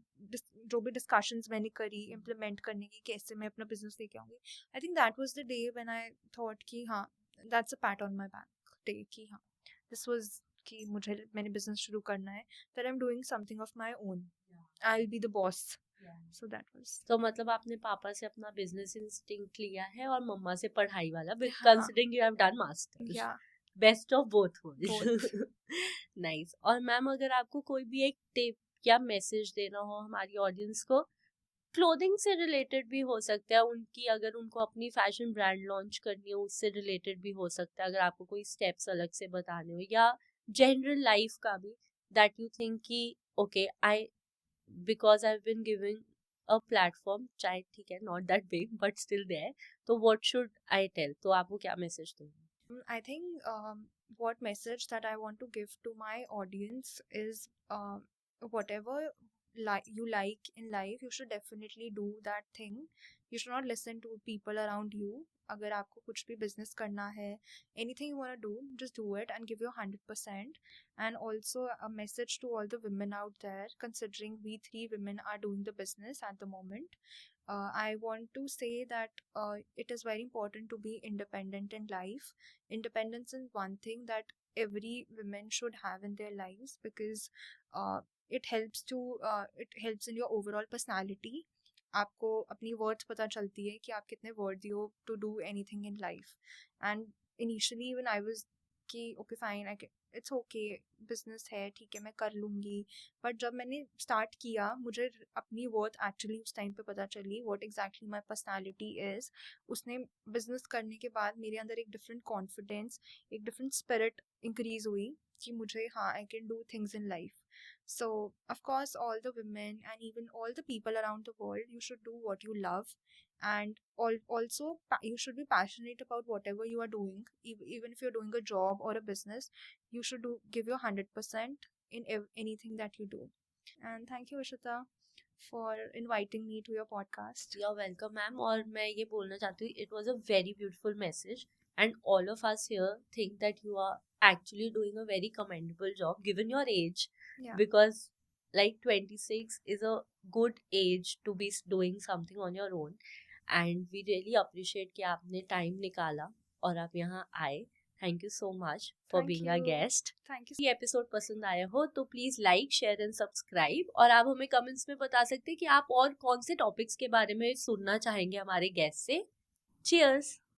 जो भी डिस्कशंस मैंने करी इम्प्लीमेंट करने की, कैसे मैं अपना बिजनेस लेके आऊँगी, I think that was the day when I thought कि हाँ, that's a PAT on my back day कि हाँ, दिस वाज कि मुझे मैंने बिजनेस शुरू करना है, that I am doing something of my own, I will be the boss. So that was. तो मतलब आपने पापा से अपना बिजनेस इंस्टिंक्ट लिया है और मम्मा से पढ़ाई वाला, हाँ. Considering you have done masters, या best of both both. Worlds. Nice. और मैम, अगर आपको कोई भी एक टिप या मैसेज देना हो हमारी ऑडियंस को, क्लोथिंग से रिलेटेड भी हो सकता है उनकी, अगर उनको अपनी फैशन ब्रांड लॉन्च करनी हो उससे रिलेटेड भी हो सकता है, अगर आपको कोई स्टेप्स अलग से बताने हो, या जनरल लाइफ का भी, दैट यू थिंक कि okay I, because I have been giving a platform, चाहे ठीक है not that big but still there, तो व्हाट शुड आई टेल, तो आपको क्या मैसेज दोगे? I think what message that I want to give to my audience is, whatever you like in life, you should definitely do that thing. You should not listen to people around you. अगर आपको कुछ भी business करना है, anything you want to do, just do it and give your 100%. And also a message to all the women out there, considering we 3 women are doing the business at the moment. I want to say that it is very important to be independent in life. Independence is one thing that every woman should have in their lives because it helps in your overall personality. आपको अपनी worth पता चलती है कि आप कितने वर्दी हो to do anything in life. And initially when I was कि okay fine, I it's okay, business है, ठीक है, मैं कर लूँगी. बट जब मैंने स्टार्ट किया, मुझे अपनी वर्थ एक्चुअली उस टाइम पे पता चली, what exactly my personality is. उसने बिजनेस करने के बाद मेरे अंदर एक डिफरेंट कॉन्फिडेंस, एक डिफरेंट स्पिरिट इंक्रीज हुई कि मुझे हाँ, आई can do things in life. So, of course, all the women and even all the people around the world, you should do what you love, and also you should be passionate about whatever you are doing. Even if you're doing a job or a business, you should give your 100% in anything that you do. And thank you, Ishita, for inviting me to your podcast. You're welcome, ma'am. और मैं ये बोलना चाहती हूँ, it was a very beautiful message and all of us here think that you are actually doing a very commendable job given your age, Yeah. because like 26 is a good age to be doing something on your own, and we really appreciate कि आपने time निकाला और आप यहाँ आए. Thank you so much for Thank being a you. Guest. Thank you. ये episode पसंद आया हो तो please like, share and subscribe, और आप हमें कमेंट्स में बता सकते हैं कि आप और कौन से टॉपिक्स के बारे में सुनना चाहेंगे हमारे गेस्ट से. चीयर्स.